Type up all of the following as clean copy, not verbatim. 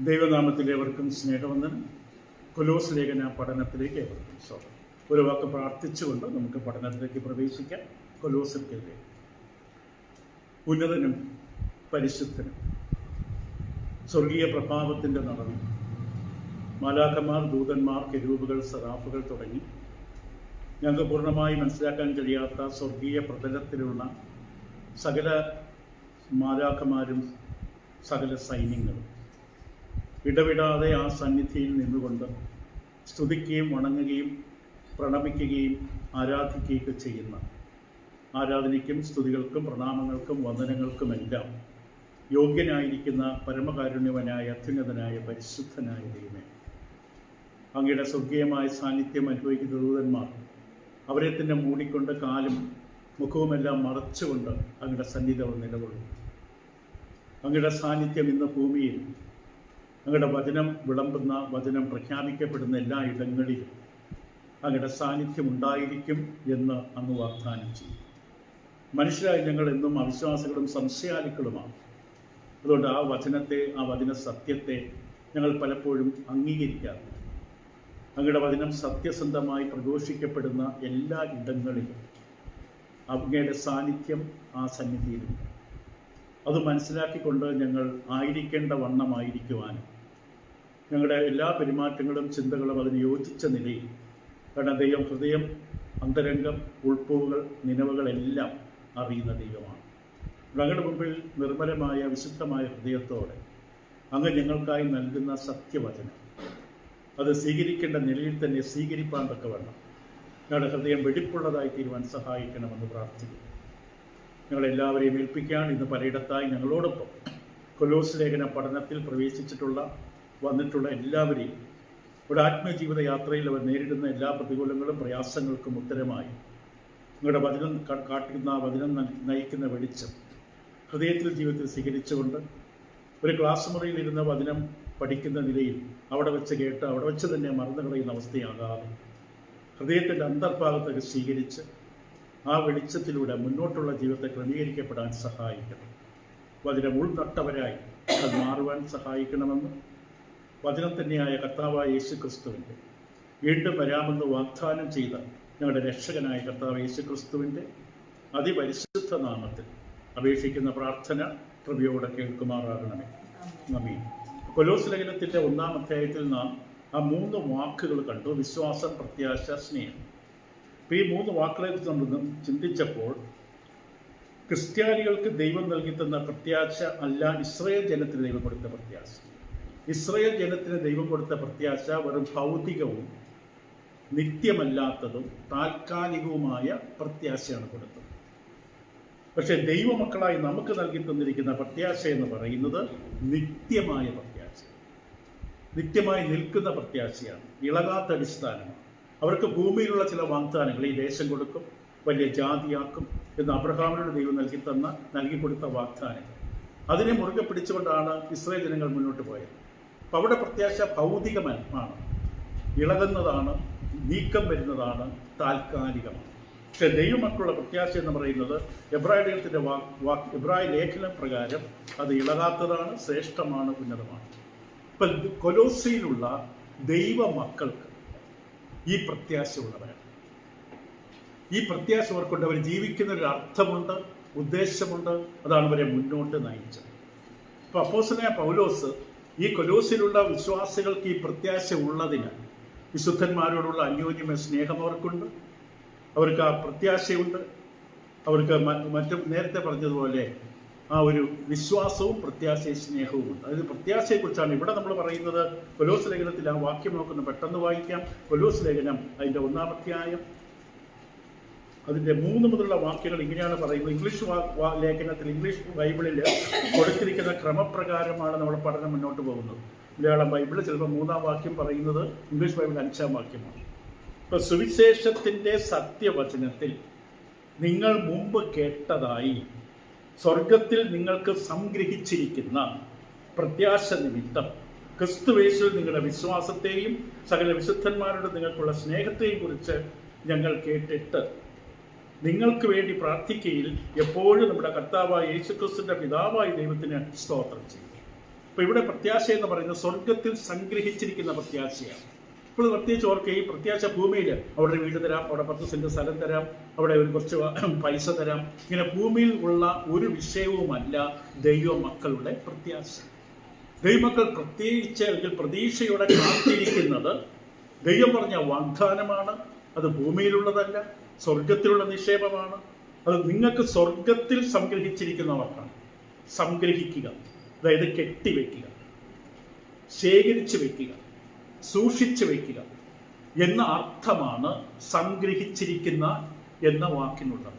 ദൈവനാമത്തിലേവർക്കും സ്നേഹവന്ദനം. കൊലോസ് ലേഖന പഠനത്തിലേക്ക് ഏവർക്കും സ്വാഗതം. ഒരു വാക്ക് പ്രാർത്ഥിച്ചുകൊണ്ട് നമുക്ക് പഠനത്തിലേക്ക് പ്രവേശിക്കാം. കൊലോസ്യർക്കെതിരെ ഉന്നതനും പരിശുദ്ധനും സ്വർഗീയ പ്രഭാവത്തിൻ്റെ നടന്നു മാലാഖമാർ, ദൂതന്മാർ, കെരൂബുകൾ, സറാഫുകൾ തുടങ്ങി ഞങ്ങൾക്ക് പൂർണ്ണമായി മനസ്സിലാക്കാൻ കഴിയാത്ത സ്വർഗീയ പ്രതലത്തിലുള്ള സകല മാലാഖമാരും സകല സൈന്യങ്ങളും ഇടവിടാതെ ആ സന്നിധിയിൽ നിന്നുകൊണ്ട് സ്തുതിക്കുകയും വണങ്ങുകയും പ്രണമിക്കുകയും ആരാധിക്കുകയൊക്കെ ചെയ്യുന്ന ആരാധനയ്ക്കും സ്തുതികൾക്കും പ്രണാമങ്ങൾക്കും വന്ദനങ്ങൾക്കുമെല്ലാം യോഗ്യനായിരിക്കുന്ന പരമകാരുണ്യവനായ അത്യുന്നതനായ പരിശുദ്ധനായ ദൈവമേ, അങ്ങയുടെ സ്വർഗീയമായ സാന്നിധ്യം അനുഭവിക്കുന്ന ദൂതന്മാർ അവരെ തന്നെ മൂടിക്കൊണ്ട് കാലും മുഖവുമെല്ലാം മറച്ചുകൊണ്ട് അങ്ങയുടെ സന്നിധിയിൽ നിലകൊള്ളും. അങ്ങയുടെ സാന്നിധ്യം ഇന്ന് ഭൂമിയിൽ അങ്ങയുടെ വചനം വിളമ്പുന്ന, വചനം പ്രഖ്യാപിക്കപ്പെടുന്ന എല്ലാ ഇടങ്ങളിലും അങ്ങയുടെ സാന്നിധ്യം ഉണ്ടായിരിക്കും എന്ന് അങ്ങ് വാഗ്ദാനം ചെയ്യും. മനുഷ്യരായി ഞങ്ങൾ എന്നും അവിശ്വാസികളും സംശയാലുക്കളുമാണ്. അതുകൊണ്ട് ആ വചനത്തെ, ആ വചന സത്യത്തെ ഞങ്ങൾ പലപ്പോഴും അംഗീകരിക്കാറില്ല. അങ്ങയുടെ വചനം സത്യസന്ധമായി പ്രഘോഷിക്കപ്പെടുന്ന എല്ലാ ഇടങ്ങളിലും അങ്ങയുടെ സാന്നിധ്യം ആ സന്നിധിയിലുണ്ട്. അത് മനസ്സിലാക്കിക്കൊണ്ട് ഞങ്ങൾ ആയിരിക്കേണ്ട വണ്ണമായിരിക്കുവാനും ഞങ്ങളുടെ എല്ലാ പെരുമാറ്റങ്ങളും ചിന്തകളും അതിന് യോജിച്ച നിലയിൽ, കാരണം ദൈവം ഹൃദയം, അന്തരംഗം, ഉൾപ്പുകൾ, നിലവുകളെല്ലാം അറിയുന്ന ദൈവമാണ്. ഞങ്ങളുടെ മുമ്പിൽ നിർമ്മലമായ വിശുദ്ധമായ ഹൃദയത്തോടെ അങ്ങ് ഞങ്ങൾക്കായി നൽകുന്ന സത്യവചനം അത് സ്വീകരിക്കേണ്ട നിലയിൽ തന്നെ സ്വീകരിപ്പാൻ തക്കവണ്ണം ഞങ്ങളുടെ ഹൃദയം വെടിപ്പുള്ളതായി തീരുവാൻ സഹായിക്കണമെന്ന് പ്രാർത്ഥിക്കുന്നു. ഞങ്ങളെല്ലാവരെയും ഏൽപ്പിക്കാൻ ഇന്ന് പലയിടത്തായി ഞങ്ങളോടൊപ്പം കൊലോസ് ലേഖന പഠനത്തിൽ വന്നിട്ടുള്ള എല്ലാവരെയും ഒരു ആത്മജീവിത യാത്രയിൽ അവർ നേരിടുന്ന എല്ലാ പ്രതികൂലങ്ങളും പ്രയാസങ്ങൾക്കും ഉത്തരമായി നിങ്ങളുടെ വചനം കാട്ടുന്ന, വചനം നയിക്കുന്ന വെളിച്ചം ഹൃദയത്തിൽ, ജീവിതത്തിൽ സ്വീകരിച്ചുകൊണ്ട് ഒരു ക്ലാസ് മുറിയിലിരുന്ന വചനം പഠിക്കുന്ന നിലയിൽ അവിടെ വെച്ച് കേട്ട് അവിടെ വെച്ച് തന്നെ മറന്നു കളയുന്ന അവസ്ഥയാകാതെ ഹൃദയത്തിൻ്റെ അന്തർഭാഗത്തൊക്കെ സ്വീകരിച്ച് ആ വെളിച്ചത്തിലൂടെ മുന്നോട്ടുള്ള ജീവിതത്തെ ക്രമീകരിക്കപ്പെടാൻ സഹായിക്കണം. വചനം ഉൾനട്ടവരായി അത് മാറുവാൻ സഹായിക്കണമെന്ന് വചനം തന്നെയായ കർത്താവായ യേശു ക്രിസ്തുവിൻ്റെ വീണ്ടും വരാമെന്ന് വാഗ്ദാനം ചെയ്ത ഞങ്ങളുടെ രക്ഷകനായ കർത്താവ് യേശു ക്രിസ്തുവിൻ്റെ അതിപരിശുദ്ധ നാമത്തിൽ അപേക്ഷിക്കുന്ന പ്രാർത്ഥന കൃപയോടെ കേൾക്കുമാറാകണമേ. ആമീൻ. കൊലോസ് ലേഖനത്തിൻ്റെ 1-ാം അധ്യായത്തിൽ നാം ആ 3 വാക്കുകൾ കണ്ടു: വിശ്വാസം, പ്രത്യാശ, സ്നേഹം. ഈ 3 വാക്കുകളെക്കുറിച്ച് നമ്മൾ ചിന്തിച്ചപ്പോൾ ക്രിസ്ത്യാനികൾക്ക് ദൈവം നൽകി തന്ന പ്രത്യാശ അല്ല ഇസ്രായേൽ ജനത്തിന് ദൈവം കൊടുത്ത പ്രത്യാശ. ഇസ്രായേൽ ജനത്തിന് ദൈവം കൊടുത്ത പ്രത്യാശ വെറും ഭൗതികവും നിത്യമല്ലാത്തതും താൽക്കാലികവുമായ പ്രത്യാശയാണ് കൊടുത്തത്. പക്ഷേ ദൈവമക്കളായി നമുക്ക് നൽകി തന്നിരിക്കുന്ന പ്രത്യാശ എന്ന് പറയുന്നത് നിത്യമായ പ്രത്യാശ, നിത്യമായി നിൽക്കുന്ന പ്രത്യാശയാണ്, ഇളകാത്ത അടിസ്ഥാനമാണ്. അവർക്ക് ഭൂമിയിലുള്ള ചില വാഗ്ദാനങ്ങൾ, ഈ ദേശം കൊടുക്കും, വലിയ ജാതിയാക്കും എന്ന് അബ്രഹാമിനോട് ദൈവം നൽകി കൊടുത്ത വാഗ്ദാനങ്ങൾ, അതിനെ മുറുകെ പിടിച്ചുകൊണ്ടാണ് ഇസ്രായേൽ ജനങ്ങൾ മുന്നോട്ട് പോയത്. അപ്പം അവിടെ പ്രത്യാശ ഭൗതികമാണ്, ഇളകുന്നതാണ്, നീക്കം വരുന്നതാണ്, താൽക്കാലികമാണ്. പക്ഷേ ദൈവമക്കളുള്ള പ്രത്യാശ എന്ന് പറയുന്നത് എബ്രായ ലേഖനം പ്രകാരം അത് ഇളകാത്തതാണ്, ശ്രേഷ്ഠമാണ്, ഉന്നതമാണ്. ഇപ്പം കൊലോസിയിലുള്ള ദൈവമക്കൾക്ക് ഈ പ്രത്യാശ ഉള്ളവരാണ്. ഈ പ്രത്യാശ അവർക്കൊണ്ട് അവർ ജീവിക്കുന്ന ഒരു അർത്ഥമുണ്ട്, ഉദ്ദേശമുണ്ട്. അതാണ് അവരെ മുന്നോട്ട് നയിച്ചത്. ഇപ്പോൾ അപ്പോസ്തലനായ പൗലോസ് ഈ കൊലോസിലുള്ള വിശ്വാസികൾക്ക് ഈ പ്രത്യാശ ഉള്ളതിനാൽ വിശുദ്ധന്മാരോടുള്ള അന്യോന്യമ സ്നേഹം അവർക്കുണ്ട്, അവർക്ക് ആ പ്രത്യാശയുണ്ട്. അവർക്ക് നേരത്തെ പറഞ്ഞതുപോലെ ആ ഒരു വിശ്വാസവും പ്രത്യാശയും സ്നേഹവുമുണ്ട്. അതായത് പ്രത്യാശയെക്കുറിച്ചാണ് ഇവിടെ നമ്മൾ പറയുന്നത്. കൊലോസ് ലേഖനത്തിൽ ആ വാക്യം നോക്കുന്ന പെട്ടെന്ന് വായിക്കാം. കൊലോസ് ലേഖനം അതിൻ്റെ 1-ാം അധ്യായം അതിൻ്റെ 3 മുതലുള്ള വാക്യങ്ങൾ ഇങ്ങനെയാണ് പറയുന്നത്. ഇംഗ്ലീഷ് ലേഖനത്തിൽ, ഇംഗ്ലീഷ് ബൈബിളിൽ കൊടുത്തിരിക്കുന്ന ക്രമപ്രകാരമാണ് നമ്മുടെ പഠനം മുന്നോട്ട് പോകുന്നത്. മലയാളം ബൈബിളിൽ ചിലപ്പോൾ 3-ാം വാക്യം പറയുന്നത് ഇംഗ്ലീഷ് ബൈബിളിൽ 5-ാം വാക്യമാണ്. ഇപ്പോൾ സുവിശേഷത്തിൻ്റെ സത്യവചനത്തിൽ നിങ്ങൾ മുമ്പ് കേട്ടതായി സ്വർഗത്തിൽ നിങ്ങൾക്ക് സംഗ്രഹിച്ചിരിക്കുന്ന പ്രത്യാശ നിമിത്തം ക്രിസ്തുയേശുവിൽ നിങ്ങളുടെ വിശ്വാസത്തെയും സകല വിശുദ്ധന്മാരുടെ നിങ്ങൾക്കുള്ള സ്നേഹത്തെയും കുറിച്ച് ഞങ്ങൾ കേട്ടിട്ട് നിങ്ങൾക്ക് വേണ്ടി പ്രാർത്ഥിക്കുകയിൽ എപ്പോഴും നമ്മുടെ കർത്താവായ യേശുക്രിസ്തുവിന്റെ പിതാവായ ദൈവത്തിന് സ്തോത്രം ചെയ്യും. അപ്പൊ ഇവിടെ പ്രത്യാശ എന്ന് പറയുന്നത് സ്വർഗത്തിൽ സംഗ്രഹിച്ചിരിക്കുന്ന പ്രത്യാശയാണ്. ഇപ്പോൾ പ്രത്യേകിച്ച് ഓർക്ക് ഈ പ്രത്യാശ ഭൂമിയിൽ അവിടെ വീട് തരാം, അവിടെ 10 സെന്റ് സ്ഥലം തരാം, അവിടെ ഒരു കുറച്ച് പൈസ തരാം, ഇങ്ങനെ ഭൂമിയിൽ ഉള്ള ഒരു വിഷയവുമല്ല ദൈവമക്കളുടെ പ്രത്യാശ. ദൈവമക്കൾ പ്രത്യേകിച്ച് അല്ലെങ്കിൽ പ്രതീക്ഷയോടെ കാത്തിരിക്കുന്നത് ദൈവം പറഞ്ഞ വാഗ്ദാനമാണ്. അത് ഭൂമിയിലുള്ളതല്ല, സ്വർഗത്തിലുള്ള നിക്ഷേപമാണ്. അത് നിങ്ങൾക്ക് സ്വർഗത്തിൽ സംഗ്രഹിച്ചിരിക്കുന്നവർക്കാണ്. സംഗ്രഹിക്കുക, അതായത് കെട്ടിവെക്കുക, ശേഖരിച്ചു വെക്കുക, സൂക്ഷിച്ചു വെക്കുക എന്ന അർത്ഥമാണ് സംഗ്രഹിച്ചിരിക്കുന്ന എന്ന വാക്കിനുള്ളത്.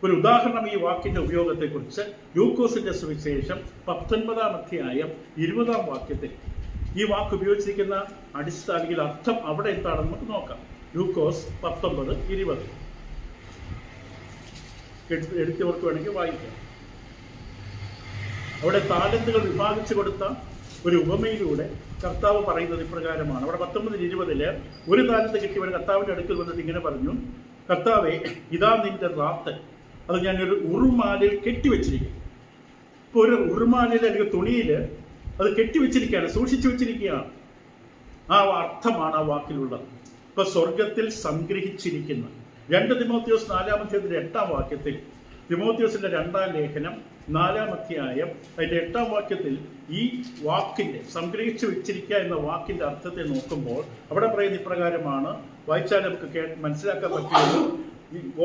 ഒരു ഉദാഹരണം ഈ വാക്കിന്റെ ഉപയോഗത്തെക്കുറിച്ച് ലൂക്കോസിന്റെ സുവിശേഷം 19-ാം അധ്യായം 20-ാം വാക്യത്തിൽ ഈ വാക്ക് ഉപയോഗിച്ചിരിക്കുന്ന അടിസ്ഥാനിക അർത്ഥം അവിടെ എന്താണെന്ന് നമുക്ക് നോക്കാം. ലൂക്കോസ് 19:20 എടുത്തവർക്ക് വേണമെങ്കിൽ വായിക്കാം. അവിടെ താലന്തുകൾ വിഭാഗിച്ചു കൊടുത്ത ഒരു ഉപമയിലൂടെ കർത്താവ് പറയുന്നത് ഇപ്രകാരമാണ്. അവിടെ 19:20 ഒരു താലന്ത് കിട്ടിയവർ കർത്താവിന്റെ അടുക്കൽ വന്നിട്ട് ഇങ്ങനെ പറഞ്ഞു, കർത്താവേ, ഇതാ നിന്റെ റാത്ത്, അത് ഞാനൊരു ഉറുമാലിൽ കെട്ടിവെച്ചിരിക്കും. ഇപ്പൊ ഒരു ഉറുമാലിൽ അല്ലെങ്കിൽ തുണിയിൽ അത് കെട്ടിവെച്ചിരിക്കുകയാണ്, സൂക്ഷിച്ചു വെച്ചിരിക്കുകയാണ്. ആ അർത്ഥമാണ് ആ വാക്കിലുള്ളത്. ഇപ്പൊ സ്വർഗത്തിൽ സംഗ്രഹിച്ചിരിക്കുന്ന 2 തിമോത്തിയോസ് 4-ാം അധ്യായത്തിന്റെ 8-ാം വാക്യത്തിൽ, തിമോത്തിയോസിന്റെ 2-ാം ലേഖനം 4-ാം അധ്യായം അതിന്റെ 8-ാം വാക്യത്തിൽ ഈ വാക്കിന്റെ സംഗ്രഹിച്ചു വെച്ചിരിക്കുക എന്ന വാക്കിന്റെ അർത്ഥത്തെ നോക്കുമ്പോൾ അവിടെ പറയുന്ന ഇപ്രകാരമാണ്. വായിച്ചാൽ നമുക്ക് മനസ്സിലാക്കാൻ പറ്റുന്നത്,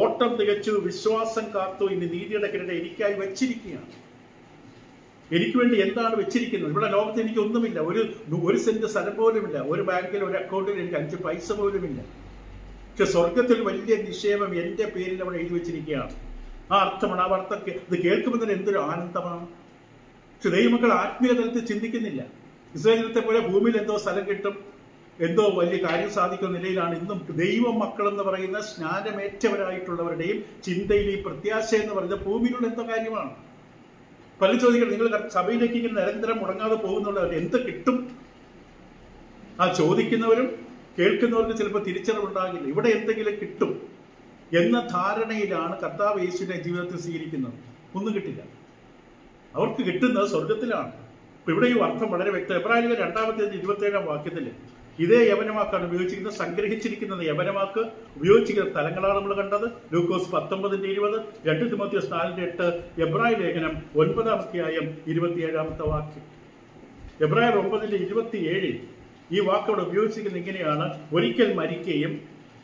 ഓട്ടം തികച്ചു, വിശ്വാസം കാത്തു, ഇനി നീതിയുടെ കിരീടം എനിക്കായി വെച്ചിരിക്കുകയാണ്. എനിക്ക് വേണ്ടി എന്താണ് വെച്ചിരിക്കുന്നത്? ഇവിടെ ലോകത്ത് എനിക്ക് ഒന്നുമില്ല, ഒരു സെന്റ് സ്ഥലം പോലുമില്ല, ഒരു ബാങ്കിൽ ഒരു അക്കൗണ്ടിൽ എനിക്ക് 5 പൈസ പോലുമില്ല. പക്ഷെ സ്വർഗത്തിൽ വലിയ നിക്ഷേപം എൻ്റെ പേരിൽ അവിടെ എഴുതി വെച്ചിരിക്കുകയാണ്. ആ അർത്ഥമാണ്. ആ അർത്ഥം ഇത് കേൾക്കുമ്പോൾ തന്നെ എന്തൊരു ആനന്ദമാണ്. പക്ഷെ ദൈവമക്കൾ ആത്മീയ തലത്തിൽ ചിന്തിക്കുന്നില്ല. ഇസ്രായേലത്തെ പോലെ ഭൂമിയിൽ എന്തോ സ്ഥലം കിട്ടും, എന്തോ വലിയ കാര്യം സാധിക്കുന്ന നിലയിലാണ് ഇന്നും ദൈവ മക്കൾ എന്ന് പറയുന്ന സ്നാനമേറ്റവരായിട്ടുള്ളവരുടെയും ചിന്തയിൽ ഈ പ്രത്യാശ എന്ന് പറയുന്ന ഭൂമിയിലുള്ള എന്തോ കാര്യമാണ്. പല ചോദിക്കണം, നിങ്ങൾ സഭയിലേക്ക് ഇങ്ങനെ നിരന്തരം മുടങ്ങാതെ പോകുന്നുള്ളവർ എന്ത് കിട്ടും? ആ ചോദിക്കുന്നവരും കേൾക്കുന്നവർക്ക് ചിലപ്പോൾ തിരിച്ചറിവുണ്ടാകില്ല. ഇവിടെ എന്തെങ്കിലും കിട്ടും എന്ന ധാരണയിലാണ് കർത്താവ് യേശുവിനെ ജീവിതത്തിൽ സ്വീകരിക്കുന്നത്. ഒന്നും കിട്ടില്ല. അവർക്ക് കിട്ടുന്നത് സ്വർഗത്തിലാണ്. ഇപ്പൊ ഇവിടെ ഈ അർത്ഥം വളരെ വ്യക്തം. എബ്രായർ 2-ാം വാക്യത്തിൽ ഇതേ യവനവാക്കാണ് ഉപയോഗിച്ചിരിക്കുന്നത്. സംഗ്രഹിച്ചിരിക്കുന്നത് യവനവാക്ക് ഉപയോഗിച്ചിരിക്കുന്ന സ്ഥലങ്ങളാണ് നമ്മൾ കണ്ടത്. ലൂക്കോസ് 19:20, 2 തിമോത്തിയോസ് 4:8, എബ്രായ ലേഖനം 9-ാം അധ്യായം 27-ാമത്തെ വാക്യം. എബ്രായർ 9:27 ഈ വാക്കവിടെ ഉപയോഗിച്ചിരിക്കുന്നത് ഇങ്ങനെയാണ്: ഒരിക്കൽ മരിക്കുകയും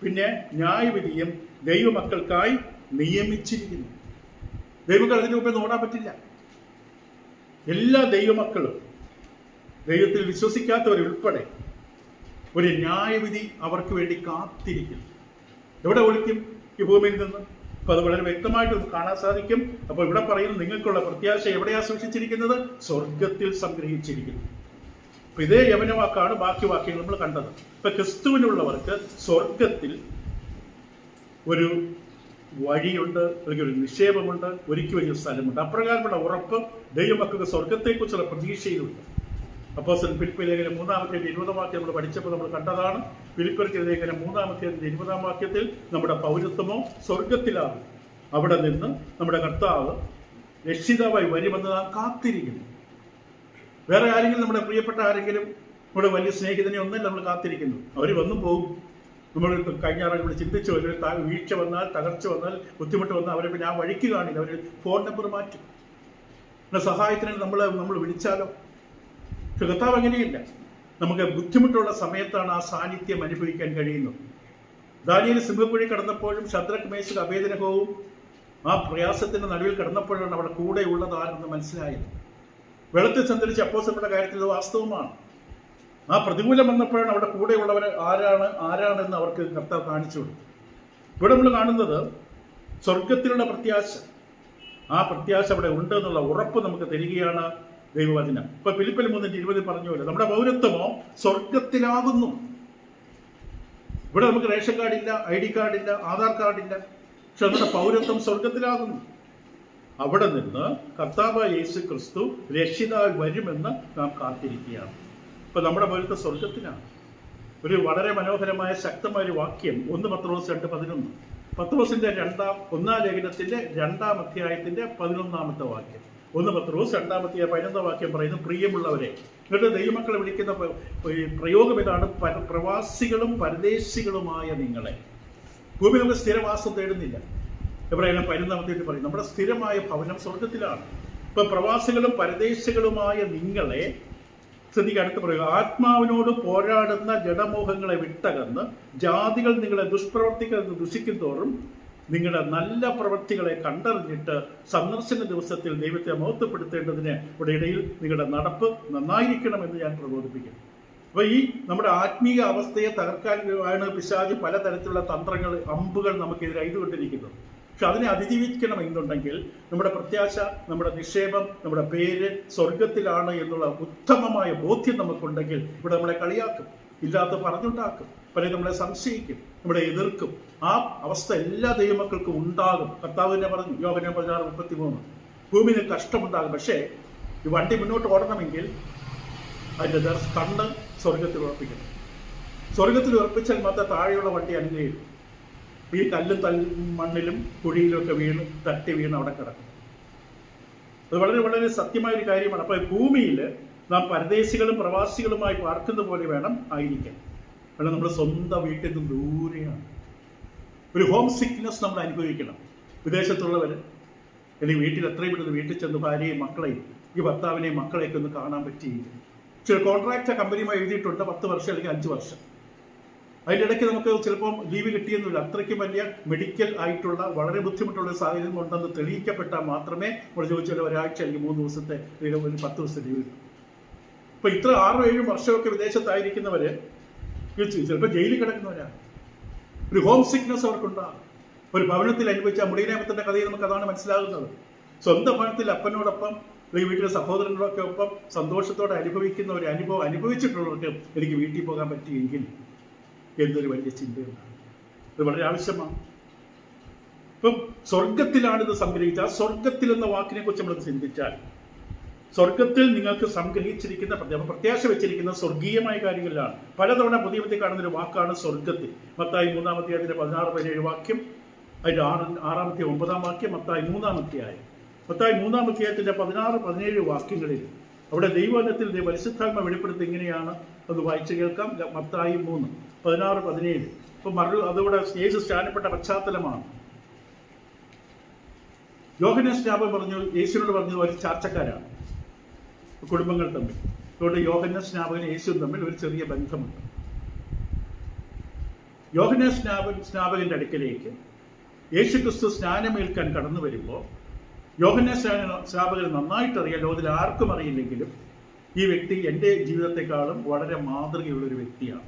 പിന്നെ ന്യായവിധിയും ദൈവമക്കൾക്കായി നിയമിച്ചിരിക്കുന്നു. ദൈവമക്കൾ അതിന് മുമ്പേ ഓടാൻ പറ്റില്ല. എല്ലാ ദൈവമക്കളും, ദൈവത്തിൽ വിശ്വസിക്കാത്തവരുൾപ്പെടെ ഒരു ന്യായവിധി അവർക്ക് വേണ്ടി കാത്തിരിക്കും. എവിടെ ഒളിക്കും? ഈ ഭൂമിയിൽ നിന്ന്. അപ്പൊ അത് വളരെ വ്യക്തമായിട്ട് കാണാൻ സാധിക്കും. അപ്പോൾ ഇവിടെ പറയുന്നത് നിങ്ങൾക്കുള്ള പ്രത്യാശ എവിടെയാ സൂക്ഷിച്ചിരിക്കുന്നത്? സ്വർഗത്തിൽ സംഗ്രഹിച്ചിരിക്കുന്നു. അപ്പൊ ഇതേ യവനവാക്കാണ് ബാക്കി വാക്യങ്ങൾ നമ്മൾ കണ്ടത്. ഇപ്പൊ ക്രിസ്തുവിനുള്ളവർക്ക് സ്വർഗത്തിൽ ഒരു വഴിയുണ്ട്, അല്ലെങ്കിൽ ഒരു നിക്ഷേപമുണ്ട്, ഒരിക്കലും ഒരു സ്ഥലമുണ്ട്. അപ്രകാരമുള്ള ഉറപ്പ് ദൈവമക്കൾക്ക് സ്വർഗത്തെക്കുറിച്ചുള്ള പ്രതീക്ഷയിലുണ്ട്. അപ്പോസ്തലൻ ഫിലിപ്പി ലേഖനം 3-ാം അധ്യായത്തിന്റെ 20-ാം വാക്യം നമ്മൾ പഠിച്ചപ്പോൾ നമ്മൾ കണ്ടതാണ്. ഫിലിപ്പിയർക്ക് ലേഖനം 3-ാം അധ്യായത്തിന്റെ 20-ാം വാക്യത്തിൽ നമ്മുടെ പൗരത്വമോ സ്വർഗത്തിലാകും, അവിടെ നിന്ന് നമ്മുടെ കർത്താവ് രക്ഷിതാവായി വരുമെന്ന് നാം കാത്തിരിക്കുന്നു. വേറെ ആരെങ്കിലും, നമ്മുടെ പ്രിയപ്പെട്ട ആരെങ്കിലും, നമ്മുടെ വലിയ സ്നേഹിതനെ ഒന്നല്ല നമ്മൾ കാത്തിരിക്കുന്നു. അവർ വന്നും പോകും. നമ്മൾ കഴിഞ്ഞ ആൾ ഇവിടെ ചിന്തിച്ചു, ഒരു വീഴ്ച വന്നാൽ, തകർച്ച വന്നാൽ, ബുദ്ധിമുട്ട് വന്നാൽ അവരെ പിന്നെ ആ വഴിക്ക് കാണില്ല. അവർ ഫോൺ നമ്പർ മാറ്റും. പിന്നെ സഹായത്തിന് നമ്മൾ വിളിച്ചാലോ? പക്ഷെ കർത്താവ് അങ്ങനെയില്ല. നമുക്ക് ബുദ്ധിമുട്ടുള്ള സമയത്താണ് ആ സാന്നിധ്യം അനുഭവിക്കാൻ കഴിയുന്നത്. ദാനിയേൽ സിംഹക്കുഴി കടന്നപ്പോഴും ശദ്രക് മേശക് അബേദ്നെഗോവും ആ പ്രയാസത്തിന്റെ നടുവിൽ കടന്നപ്പോഴാണ് അവിടെ കൂടെ ഉള്ളതാരെന്ന് മനസ്സിലായത്. വെള്ളത്തിൽ സഞ്ചരിച്ച അപ്പോസ്തലരുടെ കാര്യത്തിൽ ഇത് വാസ്തവമാണ്. ആ പ്രതികൂലം വന്നപ്പോഴാണ് അവിടെ കൂടെയുള്ളവർ ആരാണെന്ന് അവർക്ക് കർത്താവ് കാണിച്ചു കൊടുത്തു. ഇവിടെ നമ്മൾ കാണുന്നത് സ്വർഗത്തിലുള്ള പ്രത്യാശ. ആ പ്രത്യാശ അവിടെ ഉണ്ട് എന്നുള്ള ഉറപ്പ് നമുക്ക് തരികയാണ് ദൈവവചനം. ഇപ്പൊ ഫിലിപ്പിയർ 3:20 പറഞ്ഞു പോലെ നമ്മുടെ പൗരത്വമോ സ്വർഗത്തിലാകുന്നു. ഇവിടെ നമുക്ക് റേഷൻ കാർഡില്ല, ID കാർഡില്ല, ആധാർ കാർഡില്ല, പക്ഷെ നമ്മുടെ പൗരത്വം സ്വർഗത്തിലാകുന്നു. അവിടെ നിന്ന് കർത്താവായ യേശു ക്രിസ്തു രക്ഷിതാവായി വരുമെന്ന് നാം കാത്തിരിക്കുകയാണ്. ഇപ്പൊ നമ്മുടെ പൗരത്വം സ്വർഗത്തിലാണ്. ഒരു വളരെ മനോഹരമായ ശക്തമായ ഒരു വാക്യം 1 പത്രോസ് 2:11. പത്രോസിന്റെ 1-ാം ലേഖനത്തിന്റെ 2-ാം അധ്യായത്തിന്റെ 11-ാമത്തെ വാക്യം. 1 പത്രോസ് 2-15 വാക്യം പറയുന്നു, പ്രിയമുള്ളവരെ. എന്നിട്ട് ദൈവമക്കളെ വിളിക്കുന്ന പ്രയോഗം ഇതാണ്, പ്രവാസികളും പരദേശികളുമായ നിങ്ങളെ. ഭൂമി നമ്മൾ സ്ഥിരവാസം തേടുന്നില്ല. എബ്രായർ 11 പറയും നമ്മുടെ സ്ഥിരമായ ഭവനം സ്വർഗത്തിലാണ്. ഇപ്പൊ പ്രവാസികളും പരദേശികളുമായ നിങ്ങളെ ശ്രദ്ധിക്കുക, അടുത്ത് പറയുക, ആത്മാവിനോട് പോരാടുന്ന ജഡമോഹങ്ങളെ വിട്ടകന്ന് ജാതികൾ നിങ്ങളെ ദുഷ്പ്രവർത്തികൾ ദുഷിക്കും തോറും നിങ്ങളുടെ നല്ല പ്രവൃത്തികളെ കണ്ടറിഞ്ഞിട്ട് സന്ദർശന ദിവസത്തിൽ ദൈവത്തെ മഹത്വപ്പെടുത്തേണ്ടതിന് ഇവിടെ ഇടയിൽ നിങ്ങളുടെ നടപ്പ് നന്നായിരിക്കണമെന്ന് ഞാൻ പ്രബോധിപ്പിക്കുന്നു. അപ്പൊ ഈ നമ്മുടെ ആത്മീയ അവസ്ഥയെ തകർക്കാനാണ് പിശാച് പലതരത്തിലുള്ള തന്ത്രങ്ങൾ, അമ്പുകൾ നമുക്കെതിരെ എഴുതുകൊണ്ടിരിക്കുന്നത്. പക്ഷെ അതിനെ അതിജീവിക്കണമെന്നുണ്ടെങ്കിൽ നമ്മുടെ പ്രത്യാശ, നമ്മുടെ നിക്ഷേപം, നമ്മുടെ പേര് സ്വർഗത്തിലാണ് എന്നുള്ള ഉത്തമമായ ബോധ്യം നമുക്കുണ്ടെങ്കിൽ ഇവിടെ നമ്മളെ കളിയാക്കും, ഇല്ലാത്ത പറഞ്ഞുണ്ടാക്കും, പലരും നമ്മളെ സംശയിക്കും, നമ്മളെ എതിർക്കും. ആ അവസ്ഥ എല്ലാ ദൈവമക്കൾക്കും ഉണ്ടാകും. കർത്താവ് തന്നെ പറഞ്ഞു, യോഹന്നാൻ 16:33, ഭൂമിയിൽ കഷ്ടമുണ്ടാകും. പക്ഷേ ഈ വണ്ടി മുന്നോട്ട് ഓടണമെങ്കിൽ അതിൻ്റെ കണ്ണ് സ്വർഗത്തിൽ ഉറപ്പിക്കണം. സ്വർഗത്തിൽ ഉറപ്പിച്ചാൽ മാത്രം താഴെയുള്ള വണ്ടി അനുഗ്രഹിക്കും. ഈ കല്ലും മണ്ണിലും കുഴിയിലും ഒക്കെ തട്ടി വീണ് അവിടെ കിടക്കും. അത് വളരെ വളരെ സത്യമായൊരു കാര്യമാണ്. അപ്പോൾ ഭൂമിയിൽ നാം പരദേശികളും പ്രവാസികളുമായി പാർക്കുന്ന പോലെ വേണം ആയിരിക്കാൻ. കാരണം നമ്മൾ സ്വന്തം വീട്ടിൽ നിന്ന് ദൂരെയാണ്. ഒരു ഹോം സിക്നെസ് നമ്മൾ അനുഭവിക്കണം. വിദേശത്തുള്ളവർ എനിക്ക് വീട്ടിൽ എത്രയും പെട്ടെന്ന് വീട്ടിൽ ചെന്ന് ഭാര്യയും മക്കളെയും ഈ ഭർത്താവിനെയും മക്കളെയൊക്കെ ഒന്ന് കാണാൻ പറ്റിയിരിക്കും. ചില കോൺട്രാക്റ്റ് കമ്പനിയുമായി എഴുതിയിട്ടുണ്ട് 10 വർഷം അല്ലെങ്കിൽ 5 വർഷം. അതിൻ്റെ ഇടയ്ക്ക് നമുക്ക് ചിലപ്പം ലീവ് കിട്ടിയെന്നില്ല. അത്രയ്ക്കും വലിയ മെഡിക്കൽ ആയിട്ടുള്ള വളരെ ബുദ്ധിമുട്ടുള്ള സാഹചര്യം ഉണ്ടെന്ന് തെളിയിക്കപ്പെട്ടാൽ മാത്രമേ നമ്മൾ ചോദിച്ചാൽ ഒരാഴ്ച അല്ലെങ്കിൽ 3 ദിവസത്തെ അല്ലെങ്കിൽ 10 ദിവസത്തെ ലീവ് കിട്ടും. ഇപ്പൊ ഇത്ര 6-7 വർഷമൊക്കെ വിദേശത്തായിരിക്കുന്നവര് ചിലപ്പോൾ ജയിലിൽ കിടക്കുന്നവരാണ്. ഒരു ഹോം സിക്നെസ് അവർക്കുണ്ടാകും. ഒരു ഭവനത്തിൽ അനുഭവിച്ച മുടിയനേമത്തിന്റെ കഥയിൽ നമുക്ക് അതാണ് മനസ്സിലാകുന്നത്. സ്വന്തം ഭവനത്തിൽ അപ്പനോടൊപ്പം അല്ലെങ്കിൽ വീട്ടിലെ സഹോദരങ്ങളൊക്കെ ഒപ്പം സന്തോഷത്തോടെ അനുഭവിക്കുന്ന ഒരു അനുഭവം അനുഭവിച്ചിട്ടുള്ളവർക്ക് എനിക്ക് വീട്ടിൽ പോകാൻ പറ്റിയെങ്കിൽ എന്നൊരു വലിയ ചിന്തയുണ്ടാകും. ഇത് വളരെ ആവശ്യമാണ്. ഇപ്പം സ്വർഗത്തിലാണിത് സംഗ്രഹിച്ചത്. ആ സ്വർഗത്തിൽ എന്ന വാക്കിനെ കുറിച്ച് നമ്മൾ ചിന്തിച്ചാൽ, സ്വർഗത്തിൽ നിങ്ങൾക്ക് സംഗ്രഹിച്ചിരിക്കുന്ന പ്രത്യാശ വെച്ചിരിക്കുന്ന സ്വർഗീയമായ കാര്യങ്ങളിലാണ്. പലതവണ പുതിയ കാണുന്നൊരു വാക്കാണ് സ്വർഗത്തിൽ. മത്തായി 3-16-17 വാക്യം, അതിൻ്റെ 6-9 വാക്യം, മത്തായി 3-ാം മത്തായി 3-ാം അധ്യായത്തിന്റെ 16-17 വാക്യങ്ങളിൽ അവിടെ ദൈവവചനത്തിൽ പരിശുദ്ധാത്മ വെളിപ്പെടുത്തി ഇങ്ങനെയാണ്. അത് വായിച്ചു കേൾക്കാം. മത്തായി 3:16-17. ഇപ്പൊ അതുകൂടെ യേശു സ്നാനപ്പെട്ട പശ്ചാത്തലമാണ്. യോഹന്നാൻ സ്നാപകൻ പറഞ്ഞു, യേശുവിനോട് പറഞ്ഞു, ഒരു ചാർച്ചക്കാരാണ് കുടുംബങ്ങൾ തമ്മിൽ. അതുകൊണ്ട് യോഹന്നാൻ സ്നാപകൻ യേശുവും തമ്മിൽ ഒരു ചെറിയ ബന്ധമുണ്ട്. യോഹന്നാൻ സ്നാപകന്റെ അടുക്കലേക്ക് യേശുക്രിസ്തു സ്നാനമേൽക്കാൻ കടന്നു വരുമ്പോൾ യോഹന്നാൻ സ്നാപകന് നന്നായിട്ടറിയാം, ലോകത്തിൽ ആർക്കും അറിയില്ലെങ്കിലും ഈ വ്യക്തി എൻ്റെ ജീവിതത്തെക്കാളും വളരെ മാതൃകയുള്ളൊരു വ്യക്തിയാണ്.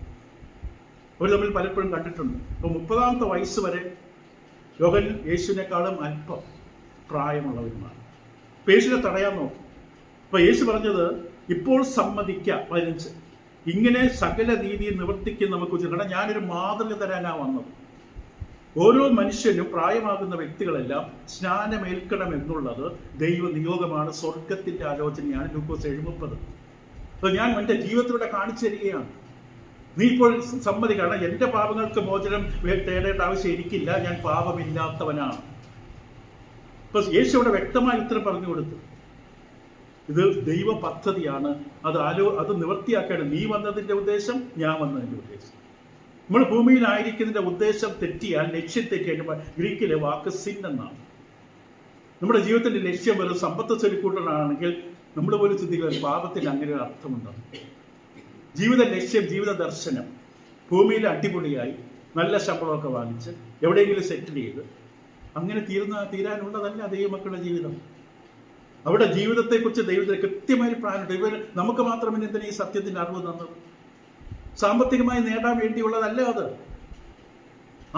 അവർ തമ്മിൽ പലപ്പോഴും കണ്ടിട്ടുണ്ട്. അപ്പോൾ 30-ാമത്തെ വയസ്സ് വരെ യോഹന്നാൻ യേശുവിനേക്കാളും അല്പം പ്രായമുള്ളവരുമാണ്. യേശുവിനെ തടയാൻ നോക്കി. അപ്പൊ യേശു പറഞ്ഞത്, ഇപ്പോൾ സമ്മതിക്കുക 15, ഇങ്ങനെ സകല രീതിയിൽ നിവർത്തിക്കുന്ന നമുക്ക് കാരണം ഞാനൊരു മാതൃക തരാനാ വന്നത്. ഓരോ മനുഷ്യനും പ്രായമാകുന്ന വ്യക്തികളെല്ലാം സ്നാനമേൽക്കണം എന്നുള്ളത് ദൈവ നിയോഗമാണ്, സ്വർഗത്തിന്റെ ആലോചനയാണ്. ലൂക്കോസ് 7:30. അപ്പോൾ ഞാൻ എൻ്റെ ജീവിതത്തിലൂടെ കാണിച്ചു തരികയാണ്. നീ ഇപ്പോൾ സമ്മതിക്കണം, എൻ്റെ പാപങ്ങൾക്ക് മോചനം തേടേണ്ട ആവശ്യം എനിക്കില്ല, ഞാൻ പാപമില്ലാത്തവനാണ്. അപ്പൊ യേശു അവിടെ വ്യക്തമായി ഉത്തരം പറഞ്ഞു കൊടുത്തു. ഇത് ദൈവ പദ്ധതിയാണ്. അത് നിവൃത്തിയാക്കാണ്. നീ വന്നതിന്റെ ഉദ്ദേശം, ഞാൻ വന്നതിന്റെ ഉദ്ദേശം. നമ്മൾ ഭൂമിയിലായിരിക്കുന്നതിന്റെ ഉദ്ദേശം തെറ്റിയാൽ, ലക്ഷ്യം തെറ്റിയാൽ, ഗ്രീക്കിലെ വാക്ക് സിൻ എന്നാണ്. നമ്മുടെ ജീവിതത്തിന്റെ ലക്ഷ്യം ഒരു സമ്പത്ത് ചൊല്ലിക്കൂട്ടലാണെങ്കിൽ നമ്മൾ പോലും ചിന്തിക്കുക പാപത്തിന് അങ്ങനെ ഒരു അർത്ഥമുണ്ട്. ജീവിത ലക്ഷ്യം, ജീവിത ദർശനം ഭൂമിയിൽ അടിപൊളിയായി നല്ല ശമ്പളമൊക്കെ വാങ്ങിച്ച് എവിടെയെങ്കിലും സെറ്റിൽ ചെയ്ത് അങ്ങനെ തീരാനുള്ളതല്ല ദൈവമക്കളുടെ ജീവിതം. അവിടെ ജീവിതത്തെക്കുറിച്ച് ദൈവത്തിന് കൃത്യമായി പ്ലാനുണ്ട്. നമുക്ക് മാത്രം എന്തിനാ ഈ സത്യത്തിന്റെ അറിവ് തന്നത്? സാമ്പത്തികമായി നേടാൻ വേണ്ടിയുള്ളതല്ല അത്.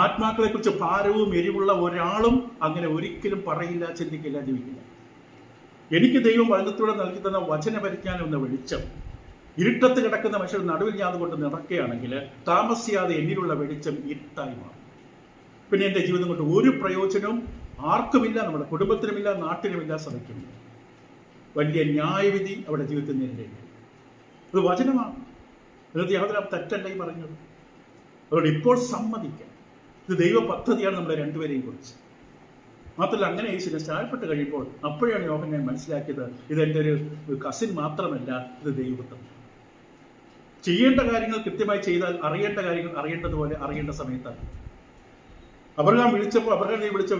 ആത്മാക്കളെ കുറിച്ച് ഭാരവും എരിവുള്ള ഒരാളും അങ്ങനെ ഒരിക്കലും പറയില്ല, ചിന്തിക്കില്ല, ജീവിക്കില്ല. എനിക്ക് ദൈവം വചനത്തിലൂടെ നൽകി തന്ന വചന പരിജ്ഞാനം എന്ന വെളിച്ചം ഇരുട്ടത്ത് കിടക്കുന്ന മനുഷ്യർ നടുവിൽ ഞാൻ കൊണ്ട് നിറയ്ക്കുകയാണെങ്കിൽ താമസിയാതെ എന്നിലുള്ള വെളിച്ചം ഇരുട്ടായി മാറും. പിന്നെ എൻ്റെ ജീവിതം കൊണ്ട് ഒരു പ്രയോജനവും ആർക്കുമില്ല, നമ്മുടെ കുടുംബത്തിനുമില്ല, നാട്ടിലുമില്ല, സഭയ്ക്കുമില്ല. വലിയ ന്യായവിധി അവിടെ ജീവിതത്തിൽ നേരിടേണ്ടി. അത് വചനമാണ്. അതിനകത്ത് യാതൊരു തെറ്റല്ല ഈ പറഞ്ഞത്. അതുകൊണ്ട് ഇപ്പോൾ സമ്മതിക്കാം, ഇത് ദൈവ പദ്ധതിയാണ് നമ്മളെ രണ്ടുപേരെയും കുറിച്ച്. മാത്രമല്ല അങ്ങനെ യേശുവിനെ സ്നാനപ്പെട്ട് കഴിയുമ്പോൾ അപ്പോഴാണ് യോഹന്നാൻ മനസ്സിലാക്കിയത് ഇതെൻ്റെ ഒരു കസിൻ മാത്രമല്ല, ഇത് ദൈവപുത്രൻ. ചെയ്യേണ്ട കാര്യങ്ങൾ കൃത്യമായി ചെയ്താൽ അറിയേണ്ട കാര്യങ്ങൾ അറിയേണ്ടതുപോലെ അറിയേണ്ട സമയത്താണ്. അബ്രഹാം വിളിച്ച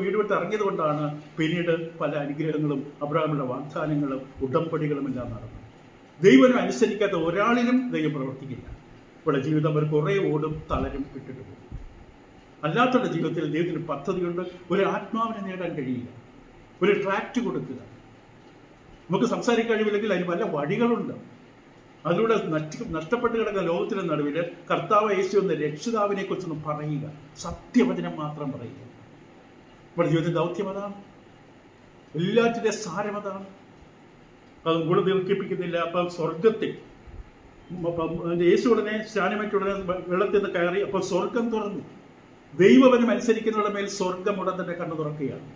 വീട് വിട്ട് ഇറങ്ങിയത് കൊണ്ടാണ് പിന്നീട് പല അനുഗ്രഹങ്ങളും അബ്രഹാമിന്റെ വാഗ്ദാനങ്ങളും ഉടമ്പടികളും എല്ലാം നടന്നത്. ദൈവം അനുസരിക്കാത്ത ഒരാളിലും ദൈവം പ്രവർത്തിക്കില്ല. ഇവിടെ ജീവിതം ഒരു കുറേ ഓടും തളരും വിട്ടിട്ട് പോകും. അല്ലാത്തവരുടെ ജീവിതത്തിൽ ദൈവത്തിന് പദ്ധതിയുണ്ട്. ഒരു ആത്മാവിനെ നേടാൻ കഴിയില്ല. ഒരു ട്രാക്റ്റ് കൊടുക്കുക. നമുക്ക് സംസാരിക്കാൻ കഴിവില്ലെങ്കിൽ അതിന് പല വഴികളുണ്ട്. അതിലൂടെ നഷ്ടപ്പെട്ട് കിടക്കുന്ന ലോകത്തിന്റെ നടുവിൽ കർത്താവ് യേശു എന്ന രക്ഷിതാവിനെ കുറിച്ചൊന്നും പറയുക, സത്യവചനം മാത്രം പറയുക. നമ്മുടെ ജീവിതത്തിന്റെ ദൗത്യം അതാണ്. എല്ലാറ്റിന്റെ സാരം അതാണ്. അത് കൂടുതൽ ദീർഘിപ്പിക്കുന്നില്ല. അപ്പം സ്വർഗത്തിൽ യേശു ഉടനെ സ്നാനമേറ്റുടനെ വെള്ളത്തിൽ നിന്ന് കയറി. അപ്പോൾ സ്വർഗം തുറന്നു. ദൈവവചനം അനുസരിക്കുന്നവരുടെ മേൽ സ്വർഗം ഉടൻ തന്നെ കണ്ണു തുറക്കുകയാണ്.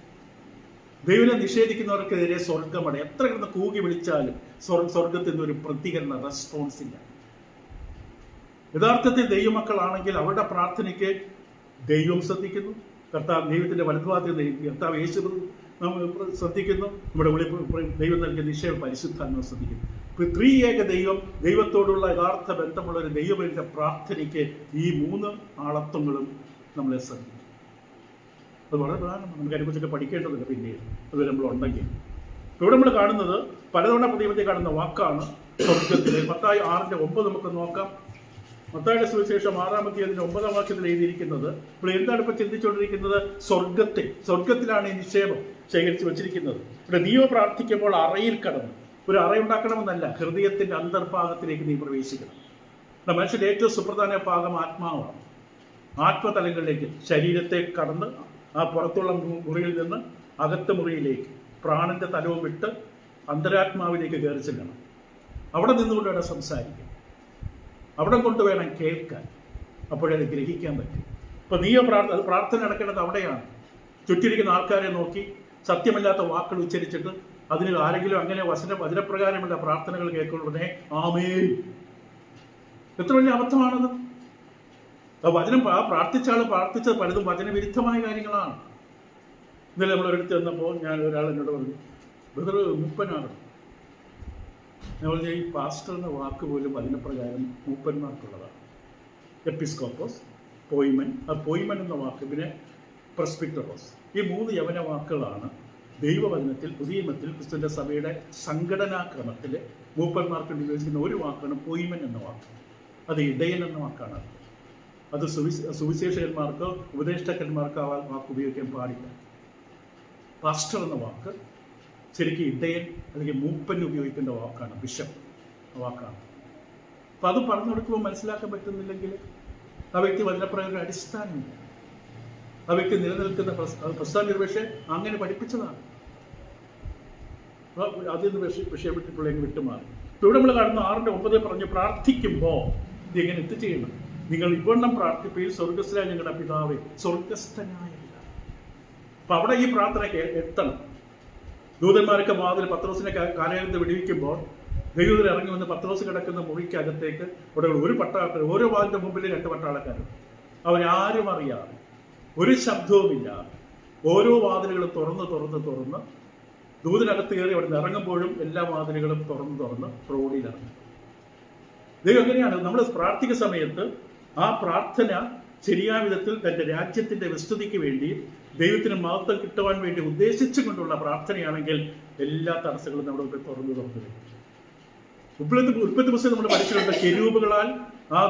ദൈവനെ നിഷേധിക്കുന്നവർക്കെതിരെ സ്വർഗമട എത്ര കിടന്ന് കൂകി വിളിച്ചാലും സ്വർഗത്തിൽ നിന്ന് ഒരു പ്രതികരണ റെസ്പോൺസ് ഇല്ല. യഥാർത്ഥത്തിൽ ദൈവമക്കളാണെങ്കിൽ അവരുടെ പ്രാർത്ഥനയ്ക്ക് ദൈവം ശ്രദ്ധിക്കുന്നു. ദൈവത്തിന്റെ വലതുഭാഗത്ത് കർത്താവ് യേശു ശ്രദ്ധിക്കുന്നു. നമ്മുടെ ദൈവം നൽകിയ നിശ്ചയം പരിശുദ്ധാത്മാവ് ശ്രദ്ധിക്കുന്നു. ത്രിയേക ദൈവം, ദൈവത്തോടുള്ള യഥാർത്ഥ ബന്ധമുള്ള ഒരു ദൈവത്തിന്റെ പ്രാർത്ഥനയ്ക്ക് ഈ മൂന്ന് ആളത്വങ്ങളും നമ്മളെ ശ്രദ്ധിക്കും. അത് വളരെ പ്രധാനമാണ്. നമുക്ക് അതിനെക്കുറിച്ചൊക്കെ പഠിക്കേണ്ടതുണ്ട് പിന്നീട് അത് നമ്മളുണ്ടെങ്കിൽ. ഇവിടെ നമ്മൾ കാണുന്നത് പലതവണ പുതിയ കാണുന്ന വാക്കാണ് സ്വർഗത്തിലെ. മത്തായി 6:9 നമുക്ക് നോക്കാം. മത്തായിയുടെ സുവിശേഷം 6-ാം വാക്യത്തിൽ എഴുതിയിരിക്കുന്നത്, ഇപ്പോൾ എന്താണ് ഇപ്പോൾ ചിന്തിച്ചുകൊണ്ടിരിക്കുന്നത്? സ്വർഗത്തിലാണ് ഈ നിക്ഷേപം ശേഖരിച്ച് വെച്ചിരിക്കുന്നത്. ഇവിടെ നീയോ പ്രാർത്ഥിക്കുമ്പോൾ അറയിൽ കടന്നു. ഒരു അറയുണ്ടാക്കണമെന്നല്ല, ഹൃദയത്തിന്റെ അന്തർഭാഗത്തിലേക്ക് നീ പ്രവേശിക്കണം. മനുഷ്യന്റെ ഏറ്റവും സുപ്രധാന ഭാഗം ആത്മാവാണ്. ആത്മതലങ്ങളിലേക്ക് ശരീരത്തെ കടന്ന് ആ പുറത്തുള്ള മുറിയിൽ നിന്ന് അകത്ത മുറിയിലേക്ക് പ്രാണന്റെ തലവും വിട്ട് അന്തരാത്മാവിലേക്ക് കയറി ചെല്ലണം. അവിടെ നിന്നുകൊണ്ട് വേണം സംസാരിക്കാൻ, അവിടെ കൊണ്ട് വേണം കേൾക്കാൻ. അപ്പോഴത് ഗ്രഹിക്കാൻ പറ്റും. ഇപ്പൊ നീയോ പ്രാർത്ഥന നടക്കേണ്ടത് അവിടെയാണ്. ചുറ്റിരിക്കുന്ന ആൾക്കാരെ നോക്കി സത്യമല്ലാത്ത വാക്കുകൾ ഉച്ചരിച്ചിട്ട് അതിന് ആരെങ്കിലും അങ്ങനെ വചനപ്രകാരമുള്ള പ്രാർത്ഥനകൾ കേൾക്കുന്നുടനെ ആമേൻ. എത്ര വലിയ അബദ്ധമാണത്! പ്രാർത്ഥിച്ചത് പലതും വചനവിരുദ്ധമായ കാര്യങ്ങളാണ്. ഇന്നലെ നമ്മളൊരിടത്ത് ചെന്നപ്പോൾ ഒരാൾ എന്നോട് പറഞ്ഞു, ബ്രദർ മൂപ്പനാണ്. ഞാൻ പറഞ്ഞ ഈ പാസ്റ്റർ എന്ന വാക്ക് പോലും വചനപ്രകാരം മൂപ്പന്മാർക്കുള്ളതാണ്. എപ്പിസ്കോപ്പോസ്, പോയിമൻ എന്ന വാക്ക്, പിന്നെ പ്രസ്ബിറ്ററോസ്, ഈ 3 യവന വാക്കുകളാണ് ദൈവവചനത്തിൽ പുതിയ നിയമത്തിൽ ക്രിസ്തുവിന്റെ സഭയുടെ സംഘടനാക്രമത്തിൽ മൂപ്പന്മാർക്ക് ഉപയോഗിക്കുന്ന ഒരു വാക്കാണ് പോയിമൻ എന്ന വാക്ക്. അത് ഇടയൻ എന്ന വാക്കാണ്. അത് സുവിശേഷകന്മാർക്ക് ഉപദേഷ്ടാക്കന്മാർക്ക് ആ വാക്ക് ഉപയോഗിക്കാൻ പാടില്ല. പാസ്റ്റർ എന്ന വാക്ക് ശരിക്കും ഇടയൻ അല്ലെങ്കിൽ മൂപ്പന് ഉപയോഗിക്കേണ്ട വാക്കാണ്, ബിഷപ്പ് വാക്കാണ്. അപ്പം അത് പറഞ്ഞു കൊടുക്കുമ്പോൾ മനസ്സിലാക്കാൻ പറ്റുന്നില്ലെങ്കിൽ ആ വ്യക്തി വചനപ്രകാരം അടിസ്ഥാനമില്ല. ആ വ്യക്തി നിലനിൽക്കുന്ന പ്രസ്ഥാന പക്ഷേ അങ്ങനെ പഠിപ്പിച്ചതാണ്. അതിൽ നിന്ന് വിഷയം വിട്ടിട്ടുള്ളെങ്കിൽ വിട്ടുമാറി. ഇവിടെ നമ്മൾ കാണുന്ന 6:9 പറഞ്ഞു, പ്രാർത്ഥിക്കുമ്പോൾ ഇത് എങ്ങനെ എത്തിച്ചെയ്യണം? നിങ്ങൾ ഇവണ്ണം പ്രാർത്ഥിപ്പയിൽ സ്വർഗസ്ഥനായ ഞങ്ങളുടെ പിതാവേ, സ്വർഗസ്ഥനായ പിതാവേ. അപ്പൊ അവിടെ ഈ പ്രാർത്ഥനയ്ക്ക് എത്തണം. ദൂതന്മാരൊക്കെ വാതിൽ പത്രോസിനെ കാലയളത്ത് വിടുവിക്കുമ്പോൾ ദൈവത്തിൽ ഇറങ്ങി വന്ന് പത്രോസ് കിടക്കുന്ന മുറിക്കകത്തേക്ക് ഇവിടെ ഒരു പട്ടാളക്കാർ, ഓരോ വാതിലിന്റെ മുമ്പിൽ 2 പട്ടാളക്കാരും, അവരാരും അറിയാതെ ഒരു ശബ്ദവുമില്ലാതെ ഓരോ വാതിലുകളും തുറന്ന് ദൂതനകത്ത് കയറി അവിടെ നിന്ന് ഇറങ്ങുമ്പോഴും എല്ലാ വാതിലുകളും തുറന്ന് റോഡിലിറങ്ങും. ദൈവം എങ്ങനെയാണ് നമ്മൾ പ്രാർത്ഥിക്കുന്ന സമയത്ത് ആ പ്രാർത്ഥന ശരിയായ വിധത്തിൽ തന്റെ രാജ്യത്തിന്റെ വിസ്തൃതിക്ക് വേണ്ടി ദൈവത്തിന് മഹത്വം കിട്ടുവാൻ വേണ്ടി ഉദ്ദേശിച്ചുകൊണ്ടുള്ള പ്രാർത്ഥനയാണെങ്കിൽ എല്ലാ തടസ്സങ്ങളും നമ്മുടെ മുമ്പിൽ തുറന്നു വരും. ഉൽപ്പത്തി പുസ്തകം നമ്മൾ പഠിച്ചിട്ടുണ്ട്. കെരൂബുകളാൽ ആ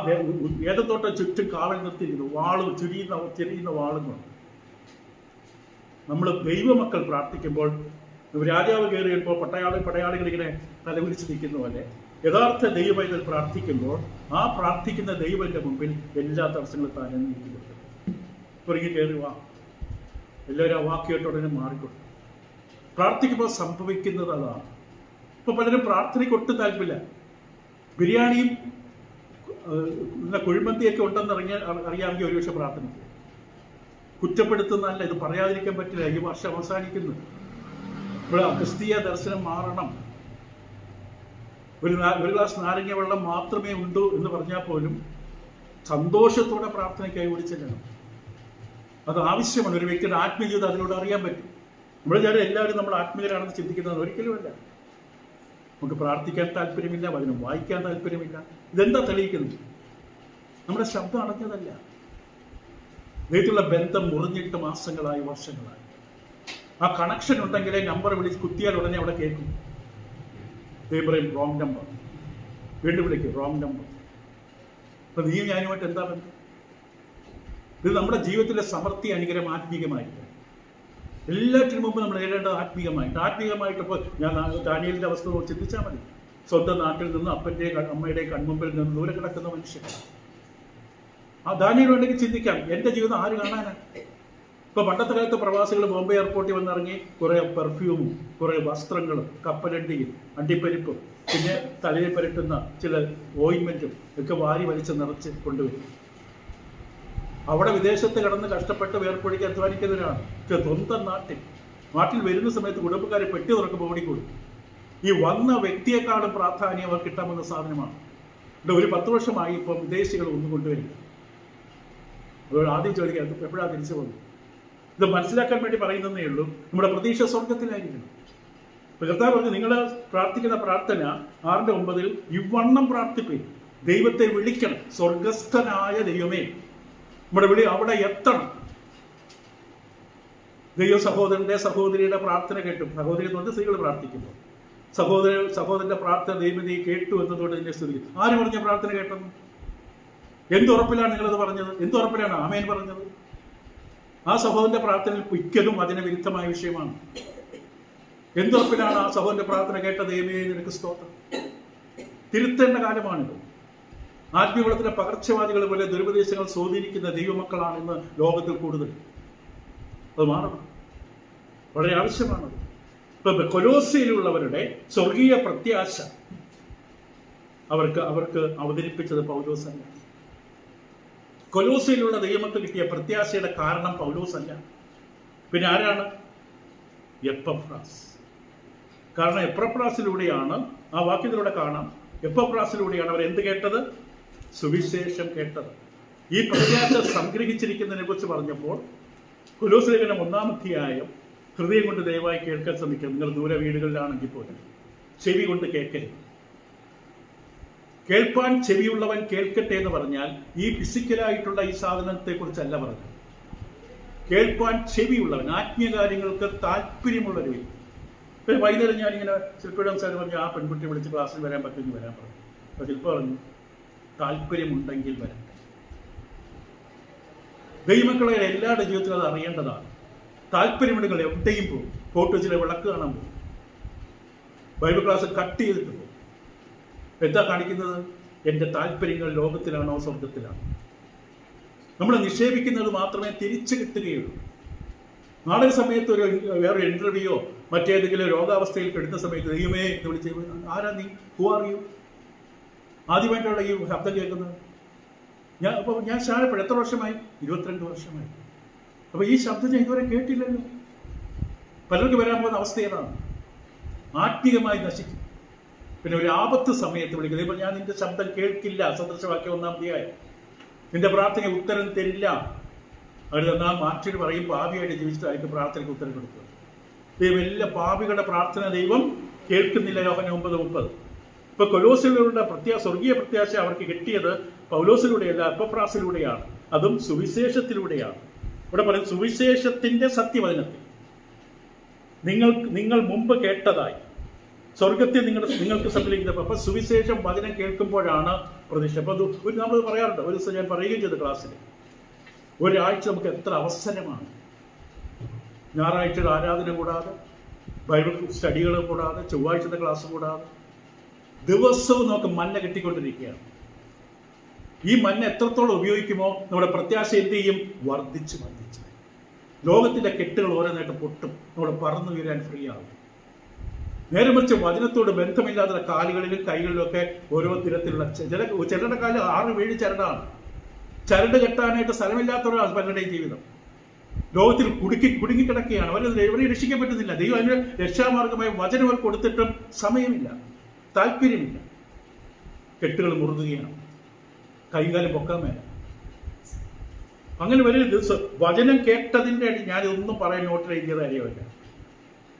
വേദത്തോട്ടം ചുറ്റും കാവൽ നിർത്തിയിരിക്കുന്നു. വാളും ചെരിയുന്ന വാളും. നമ്മൾ ദൈവമക്കൾ പ്രാർത്ഥിക്കുമ്പോൾ രാജാവ് കയറി വരുമ്പോൾ പടയാളികൾ ഇങ്ങനെ തലകുരിച്ച് നിൽക്കുന്ന പോലെ യഥാർത്ഥ ദൈവത്തിൽ പ്രാർത്ഥിക്കുമ്പോൾ ആ പ്രാർത്ഥിക്കുന്ന ദൈവത്തിന്റെ മുമ്പിൽ എല്ലാ തടസ്സങ്ങളും താനെ നീക്കിക്കൊടുക്കും. പുറകെ കയറി വാ, എല്ലാവരും ആ വാക്കിയോട്ട് ഉടനെ മാറിക്കൊടുക്കും. പ്രാർത്ഥിക്കുമ്പോൾ സംഭവിക്കുന്നത് അതാണ്. ഇപ്പൊ പലരും പ്രാർത്ഥനയ്ക്ക് ഒട്ടും താല്പര്യമില്ല. ബിരിയാണിയും കുഴിമന്തിയൊക്കെ ഉണ്ടെന്ന് അറിയാമെങ്കിൽ ഒരു പക്ഷെ പ്രാർത്ഥനയ്ക്ക് കുറ്റപ്പെടുത്തുന്നതല്ല, ഇത് പറയാതിരിക്കാൻ പറ്റില്ല. ഈ വർഷം അവസാനിക്കുന്നു. ഇവിടെ ക്രിസ്തീയ ദർശനം മാറണം. ഒരു ഗ്ലാസ് നാരങ്ങ വെള്ളം മാത്രമേ ഉണ്ടൂ എന്ന് പറഞ്ഞാൽ പോലും സന്തോഷത്തോടെ പ്രാർത്ഥനയ്ക്കായി ഓടിച്ചെല്ലണം. അത് ആവശ്യമാണ്. ഒരു വ്യക്തിയുടെ ആത്മീയത അതിലൂടെ അറിയാൻ പറ്റും. നമ്മൾ എല്ലാവരും നമ്മൾ ആത്മീയരാണെന്ന് ചിന്തിക്കുന്നത് ഒരിക്കലുമല്ല. നമുക്ക് പ്രാർത്ഥിക്കാൻ താല്പര്യമില്ല, വചനം വായിക്കാൻ താല്പര്യമില്ല. ഇതെന്താ തെളിയിക്കുന്നത്? നമ്മുടെ ശബ്ദം അടഞ്ഞതല്ല. ദൈവത്തിലുള്ള ബന്ധം മുറിഞ്ഞിട്ട് മാസങ്ങളായി, വർഷങ്ങളായി. ആ കണക്ഷൻ ഉണ്ടെങ്കിലേ നമ്പർ വിളിച്ച് കുത്തിയാൽ ഉടനെ അവിടെ കേൾക്കും. ദൈവം പറയും റോങ് നമ്പർ, വീണ്ടും വിളിക്കും റോങ് നമ്പർ. അപ്പൊ നീയും ഞാനുമായിട്ട് എന്താ ബന്ധം? ഇത് നമ്മുടെ ജീവിതത്തിലെ സമൃദ്ധി, അനുഗ്രഹം ആത്മീകമായിട്ട്. എല്ലാറ്റിനും മുമ്പ് നമ്മൾ നേടേണ്ടത് ആത്മീകമായിട്ട്. ഇപ്പോൾ ഞാൻ ദാനിയേലിന്റെ അവസ്ഥ ചിന്തിച്ചാൽ മതി. സ്വന്തം നാട്ടിൽ നിന്ന് അപ്പൻ്റെയും അമ്മയുടെയും കൺമുമ്പിൽ നിന്ന് ദൂരെ കിടക്കുന്ന മനുഷ്യൻ. ആ ദാനിയേൽ വേണ്ടെങ്കിൽ ചിന്തിക്കാം, എൻ്റെ ജീവിതം ആര് കാണാനാണ്? ഇപ്പൊ പണ്ടത്തെ കാലത്ത് പ്രവാസികൾ ബോംബെ എയർപോർട്ടിൽ വന്നിറങ്ങി കുറെ പെർഫ്യൂമും, കുറെ വസ്ത്രങ്ങളും, കപ്പലണ്ടിയും, അണ്ടിപ്പരിപ്പും, പിന്നെ തലയിൽ പരട്ടുന്ന ചില ഓയിൻമെന്റും ഒക്കെ വാരി വലിച്ച് നിറച്ച് കൊണ്ടുവരും. അവിടെ വിദേശത്ത് കിടന്ന് കഷ്ടപ്പെട്ട് വേർപ്പൊഴിക്ക് അധ്വാനിക്കുന്നവരാണ്. സ്വന്തം നാട്ടിൽ വരുന്ന സമയത്ത് കുടുംബക്കാരെ പെട്ടി തുറക്കുമ്പോൾ ഓടിക്കൊടുക്കും. ഈ വന്ന വ്യക്തിയെക്കാളും പ്രാധാന്യം അവർ കിട്ടാമെന്ന സാധനമാണ്. ഒരു 10 വർഷമായി ഇപ്പം വിദേശികൾ ഒന്നും കൊണ്ടുവരില്ല. അതുകൊണ്ട് ആദ്യം ചോദിക്കാം, എപ്പോഴാണ് തിരിച്ചു പോകുന്നത്? ഇത് മനസ്സിലാക്കാൻ വേണ്ടി പറയുന്നതേ ഉള്ളൂ. നമ്മുടെ പ്രതീക്ഷ സ്വർഗത്തിലായിരിക്കണം. കർത്താവ് പറഞ്ഞു, നിങ്ങൾ പ്രാർത്ഥിക്കുന്ന പ്രാർത്ഥന 6:9 ഇവണ്ണം പ്രാർത്ഥിപ്പിൻ, ദൈവത്തെ വിളിക്കണം, സ്വർഗസ്ഥനായ ദൈവമേ. നമ്മുടെ വിളി അവിടെ എത്തണം. ദൈവ സഹോദരന്റെ സഹോദരിയുടെ പ്രാർത്ഥന കേട്ടു. സഹോദരി എന്ന് പറഞ്ഞാൽ സ്ത്രീകൾ പ്രാർത്ഥിക്കുമ്പോൾ സഹോദരന്റെ പ്രാർത്ഥന ദൈവം നീ കേട്ടു എന്നതോട് എന്നെ സ്തുതിക്കും. ആര് പറഞ്ഞ പ്രാർത്ഥന കേട്ടെന്ന്? എന്തുറപ്പിലാണ് നിങ്ങളത് പറഞ്ഞത്? എന്തുറപ്പിലാണ് ആമേൻ പറഞ്ഞത്? ആ സഹോദരന്റെ പ്രാർത്ഥനയിൽ മിക്കതും വചനവിരുദ്ധമായ വിഷയമാണ്. എന്തുറപ്പിലാണ് ആ സഹോദരന്റെ പ്രാർത്ഥന കേട്ട ദൈവമേ നിനക്ക് സ്തോത്രം? തിരുത്തേണ്ട കാലമാണിത്. ആത്മീയകുളത്തിലെ പകർച്ചവാദികൾ പോലെ ദുരുപദേശങ്ങൾ സ്വാധീനിക്കുന്ന ദൈവമക്കളാണ് ഇന്ന് ലോകത്തിൽ കൂടുതൽ. അത് മാറണം, വളരെ ആവശ്യമാണത്. ഇപ്പൊ കൊലോസ്യയിലുള്ളവരുടെ സ്വർഗീയ പ്രത്യാശ അവർക്ക് അവതരിപ്പിച്ചത് പൗലോസല്ല. കൊലോസ്യയിലുള്ള ദൈവമക്കൾ കിട്ടിയ പ്രത്യാശയുടെ കാരണം പൗലോസല്ല, പിന്നെ ആരാണ്? എപ്പഫ്രാസ്. കാരണം എപ്പഫ്രാസിലൂടെയാണ്, ആ വാക്യത്തിലൂടെ കാണാം, എപ്പഫ്രാസിലൂടെയാണ് അവർ എന്ത് കേട്ടത്? സുവിശേഷം കേട്ടത്. ഈ പ്രത്യാശ സംഗ്രഹിച്ചിരിക്കുന്നതിനെ കുറിച്ച് പറഞ്ഞപ്പോൾ കൊലോസ്യലേഖനം 1-ാം അധ്യായം, ഹൃദയം കൊണ്ട് ദയവായി കേൾക്കാൻ ശ്രമിക്കുക. നിങ്ങൾ ദൂരെ വീടുകളിലാണെങ്കിൽ പോലും ചെവി കൊണ്ട് കേൾക്കരുത്. കേൾപ്പാൻ ചെവിയുള്ളവൻ കേൾക്കട്ടെ എന്ന് പറഞ്ഞാൽ ഈ ഫിസിക്കലായിട്ടുള്ള ഈ സാധനത്തെ കുറിച്ചല്ല പറഞ്ഞത്. കേൾപ്പാൻ ചെവിയുള്ളവൻ, ആത്മീയ കാര്യങ്ങൾക്ക് താല്പര്യമുള്ളൊരു വ്യക്തി. ഇപ്പം വൈകുന്നേരം ഞാനിങ്ങനെ ശില്പയുടെ സാർ പറഞ്ഞു, ആ പെൺകുട്ടി വിളിച്ച് ക്ലാസ്സിൽ വരാൻ പറ്റുമെന്ന് വരാൻ പറഞ്ഞു. അപ്പോൾ ശില്പ പറഞ്ഞു, താല്പര്യമുണ്ടെങ്കിൽ വരട്ടെ. ദൈവമക്കളെ എല്ലാവരുടെ ജീവിതത്തിൽ അത് അറിയേണ്ടതാണ്. താല്പര്യമുണ്ടെങ്കിൽ എവിടെയും പോകും. ഫോട്ടോ ചില വിളക്ക് കാണാൻ പോകും. ബൈബിൾ ക്ലാസ് കട്ട് ചെയ്തിട്ട് പോകും. എന്താ കാണിക്കുന്നത്? എൻ്റെ താല്പര്യങ്ങൾ ലോകത്തിലാണോ സ്വർഗത്തിലാണോ? നമ്മൾ നിക്ഷേപിക്കുന്നത് മാത്രമേ തിരിച്ചു കിട്ടുകയുള്ളൂ. നാളെ സമയത്ത് വേറെ ഇന്റർവ്യൂയോ മറ്റേതെങ്കിലും രോഗാവസ്ഥയിൽ പെടുന്ന സമയത്ത് ദൈവമേ എന്ന് വിളിച്ച്, ആരാ നീ? Who are you? ആദ്യമായിട്ടുള്ള ഈ ശബ്ദം കേൾക്കുന്നത് ഞാൻ ശാലപ്പുഴ. എത്ര വർഷമായി? 22 വർഷമായി. അപ്പൊ ഈ ശബ്ദം ഞാൻ ഇതുവരെ കേട്ടില്ലല്ലോ. പലർക്ക് വരാൻ പോകുന്ന അവസ്ഥ ഏതാണ്? ആത്മീയമായി നശിക്കും. പിന്നെ ഒരു ആപത്ത് സമയത്ത് വിളിക്കുന്നത്. ഇപ്പോൾ ഞാൻ നിന്റെ ശബ്ദം കേൾക്കില്ല, സദൃശവാക്യം 1-ാം അധ്യായം. നിന്റെ പ്രാർത്ഥന ഉത്തരം തരില്ല. അവർ തന്നാൽ മാറ്റിട്ട് പറയും, പാപിയായിട്ട് ജീവിച്ചിട്ടായിരിക്കും പ്രാർത്ഥനയ്ക്ക് ഉത്തരം കൊടുക്കുക. ദൈവം എല്ലാ പാപികളുടെ പ്രാർത്ഥന ദൈവം കേൾക്കുന്നില്ല. യോഹന്നാൻ 9:30. ഇപ്പൊ കൊലോസ്യരുടെ സ്വർഗീയ പ്രത്യാശ അവർക്ക് കിട്ടിയത് പൗലോസിലൂടെയല്ല, എപ്പഫ്രാസിലൂടെയാണ്. അതും സുവിശേഷത്തിലൂടെയാണ്. ഇവിടെ പറയുന്നത് സുവിശേഷത്തിന്റെ സത്യവചനത്തിൽ നിങ്ങൾ മുമ്പ് കേട്ടതായി സ്വർഗത്തിൽ നിങ്ങൾക്ക് സംഭവിക്കുന്നത്. അപ്പൊ സുവിശേഷം വചനം കേൾക്കുമ്പോഴാണ് പ്രതീക്ഷ. അപ്പൊ നമ്മൾ പറയാറുണ്ട്, ഒരു ദിവസം ഞാൻ പറയുകയും ചെയ്തു ക്ലാസ്സിൽ, ഒരാഴ്ച നമുക്ക് എത്ര അവസരമാണ്. ഞായറാഴ്ചയുടെ ആരാധന കൂടാതെ, ബൈബിൾ സ്റ്റഡികൾ കൂടാതെ, ചൊവ്വാഴ്ചത്തെ ക്ലാസ് കൂടാതെ ദിവസവും നമുക്ക് മന്ന കിട്ടിക്കൊണ്ടിരിക്കുകയാണ്. ഈ മന്ന എത്രത്തോളം ഉപയോഗിക്കുമോ നമ്മുടെ പ്രത്യാശ എന്ത് ചെയ്യും? വർദ്ധിച്ച്. ലോകത്തിന്റെ കെട്ടുകൾ ഓരോന്നായിട്ട് പൊട്ടും. നമ്മൾ പറന്നു വീരാൻ ഫ്രീ ആകും. നേരെ മറിച്ച് വചനത്തോട് ബന്ധമില്ലാത്ത കാലുകളിലും കൈകളിലും ഒക്കെ ഓരോ തരത്തിലുള്ള ചിലരുടെ കാല് 6-7 ചരടാണ്. ചരട് കെട്ടാനായിട്ട് സ്ഥലമില്ലാത്തവരാണ് പലരുടെയും ജീവിതം. ലോകത്തിൽ കുടുങ്ങിക്കിടക്കുകയാണ്. അവരെയും രക്ഷിക്കാൻ പറ്റുന്നില്ല. ദൈവം അതിന് രക്ഷാമാർഗമായി വചനം അവർ കൊടുത്തിട്ടും സമയമില്ല, താല്പര്യമില്ല. കെട്ടുകൾ മുറുകുകയാണ്, കൈകാലം പൊക്കാൻ മേല. അങ്ങനെ വലിയ ദിവസം വചനം കേട്ടതിൻ്റെ ഞാനിതൊന്നും പറയാൻ നോട്ടിൽ എഴുതിയത് കാര്യമല്ല.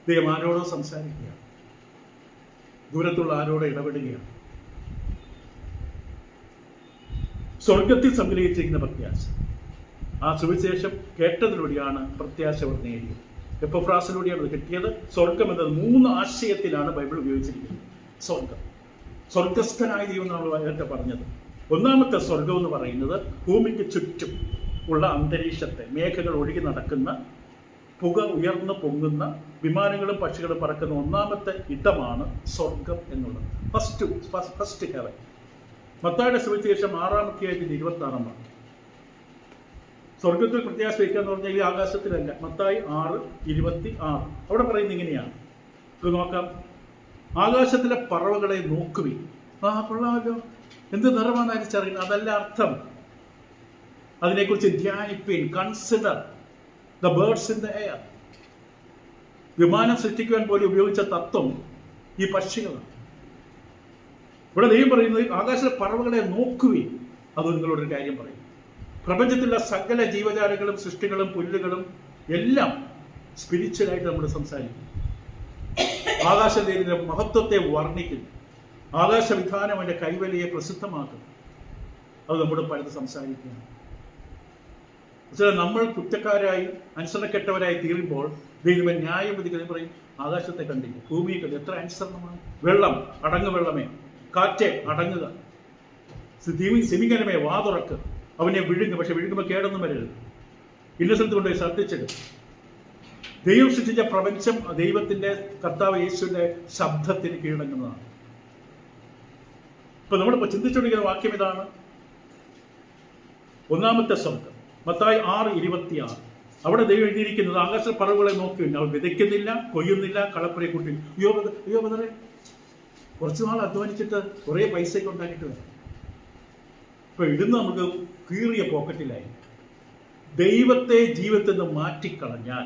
ദൈവം ആരോടോ സംസാരിക്കുകയാണ്, ദൂരത്തുള്ള ആരോടോ ഇടപെടുകയാണ്. സ്വർഗത്തിൽ സംഗ്രഹിച്ചിരിക്കുന്ന പ്രത്യാശ, ആ സുവിശേഷം കേട്ടതിലൂടെയാണ് പ്രത്യാശ അവർ നേടിയത്. എപ്പഫ്രാസിലൂടെയാണ് അത് കിട്ടിയത്. സ്വർഗം എന്നത് 3 ആശയത്തിലാണ് ബൈബിൾ ഉപയോഗിച്ചിരിക്കുന്നത്. സ്വർഗം, സ്വർഗസ്ഥനായ ദൈവം നമ്മൾ നേരത്തെ പറഞ്ഞത്. ഒന്നാമത്തെ സ്വർഗം എന്ന് പറയുന്നത് ഭൂമിക്ക് ചുറ്റും ഉള്ള അന്തരീക്ഷത്തെ, മേഘങ്ങൾ ഒഴുകി നടക്കുന്ന, പുക ഉയർന്നു പൊങ്ങുന്ന, വിമാനങ്ങളും പക്ഷികളും പറക്കുന്ന ഒന്നാമത്തെ ഇടമാണ് സ്വർഗം എന്നുള്ളത്. First heaven. മത്തായിയുടെ സുവിശേഷം 6-ാം അധ്യായത്തിന്റെ 26-ാം വാക്യം. സ്വർഗത്തിൽ പ്രത്യാശ വയ്ക്കുക എന്ന് പറഞ്ഞാൽ ഈ ആകാശത്തിലല്ല. മത്തായി 6:26 അവിടെ പറയുന്നത് ഇങ്ങനെയാണ്. ഇത് നോക്കാം. ആകാശത്തിലെ പറവകളെ നോക്കുവിൻ. കൊള്ളാമല്ലോ, എന്ത് നിറമാണ് അരിച്ചറിയുന്നത്. അതല്ല അർത്ഥം. അതിനെക്കുറിച്ച് ധ്യാനിപ്പിൻ. Consider the birds in the air. വിമാനം സൃഷ്ടിക്കുവാൻ പോലും ഉപയോഗിച്ച തത്വം ഈ പക്ഷികളാണ്. ഇവിടെ ദൈവം പറയുന്നത് ആകാശത്തിലെ പറവകളെ നോക്കുവിൻ. അത് നിങ്ങളോടൊരു കാര്യം പറയും. പ്രപഞ്ചത്തിലുള്ള സകല ജീവജാലങ്ങളും സൃഷ്ടികളും പുല്ലുകളും എല്ലാം സ്പിരിച്വലായിട്ട് നമ്മൾ സംസാരിക്കും. ആകാശത്തിന്റെ മഹത്വത്തെ വർണ്ണിക്കുന്നു. ആകാശവിധാനം അവന്റെ കൈവലിയെ പ്രസിദ്ധമാക്കുന്നു. അത് നമ്മുടെ പലത് സംസാരിക്കുകയാണ്. നമ്മൾ കുറ്റക്കാരായി അനുസരണക്കെട്ടവരായി തീരുമ്പോൾ ദൈവം ന്യായം വിധിക്കുന്നത് പറയും, ആകാശത്തെ കണ്ടില്ല, ഭൂമിയെ കണ്ടു, എത്ര അനുസരണമാണ്. വെള്ളം അടങ്ങു, വെള്ളമേ, കാറ്റേ അടങ്ങുക, സിമികനമേ വാ തുറക്ക്, അവനെ വിഴുങ്ങും, പക്ഷെ വിഴുങ്ങുമ്പോൾ കേടൊന്നും വരരുത്, ഇന്ന സ്ഥലത്ത് കൊണ്ടുപോയി ശ്രദ്ധിച്ചിട്ട്. ദൈവം സൃഷ്ടിച്ച പ്രപഞ്ചം ദൈവത്തിന്റെ കർത്താവ് യേശുവിന്റെ ശബ്ദത്തിന് കീഴടങ്ങുന്നതാണ്. ഇപ്പൊ നമ്മളിപ്പോ ചിന്തിച്ചുകൊണ്ടിരിക്കുന്ന വാക്യം ഇതാണ്. ഒന്നാമത്തെ സ്വർഗം, മത്തായി 6:26. അവിടെ ദൈവം എഴുതിയിരിക്കുന്നത് ആകാശ പറവുകളെ നോക്കില്ല, അവർ വിതയ്ക്കുന്നില്ല, കൊയ്യുന്നില്ല, കളപ്പുരയെ കൂട്ടി. അയ്യോ ബദറെ, കുറച്ചു നാൾ അധ്വാനിച്ചിട്ട് കുറെ പൈസയൊക്കെ ഉണ്ടാക്കിയിട്ട് വരാം. ഇപ്പൊ ഇടുന്ന നമുക്ക് കീറിയ പോക്കറ്റിലായി. ദൈവത്തെ ജീവിതത്തിൽ നിന്ന് മാറ്റിക്കളഞ്ഞാൽ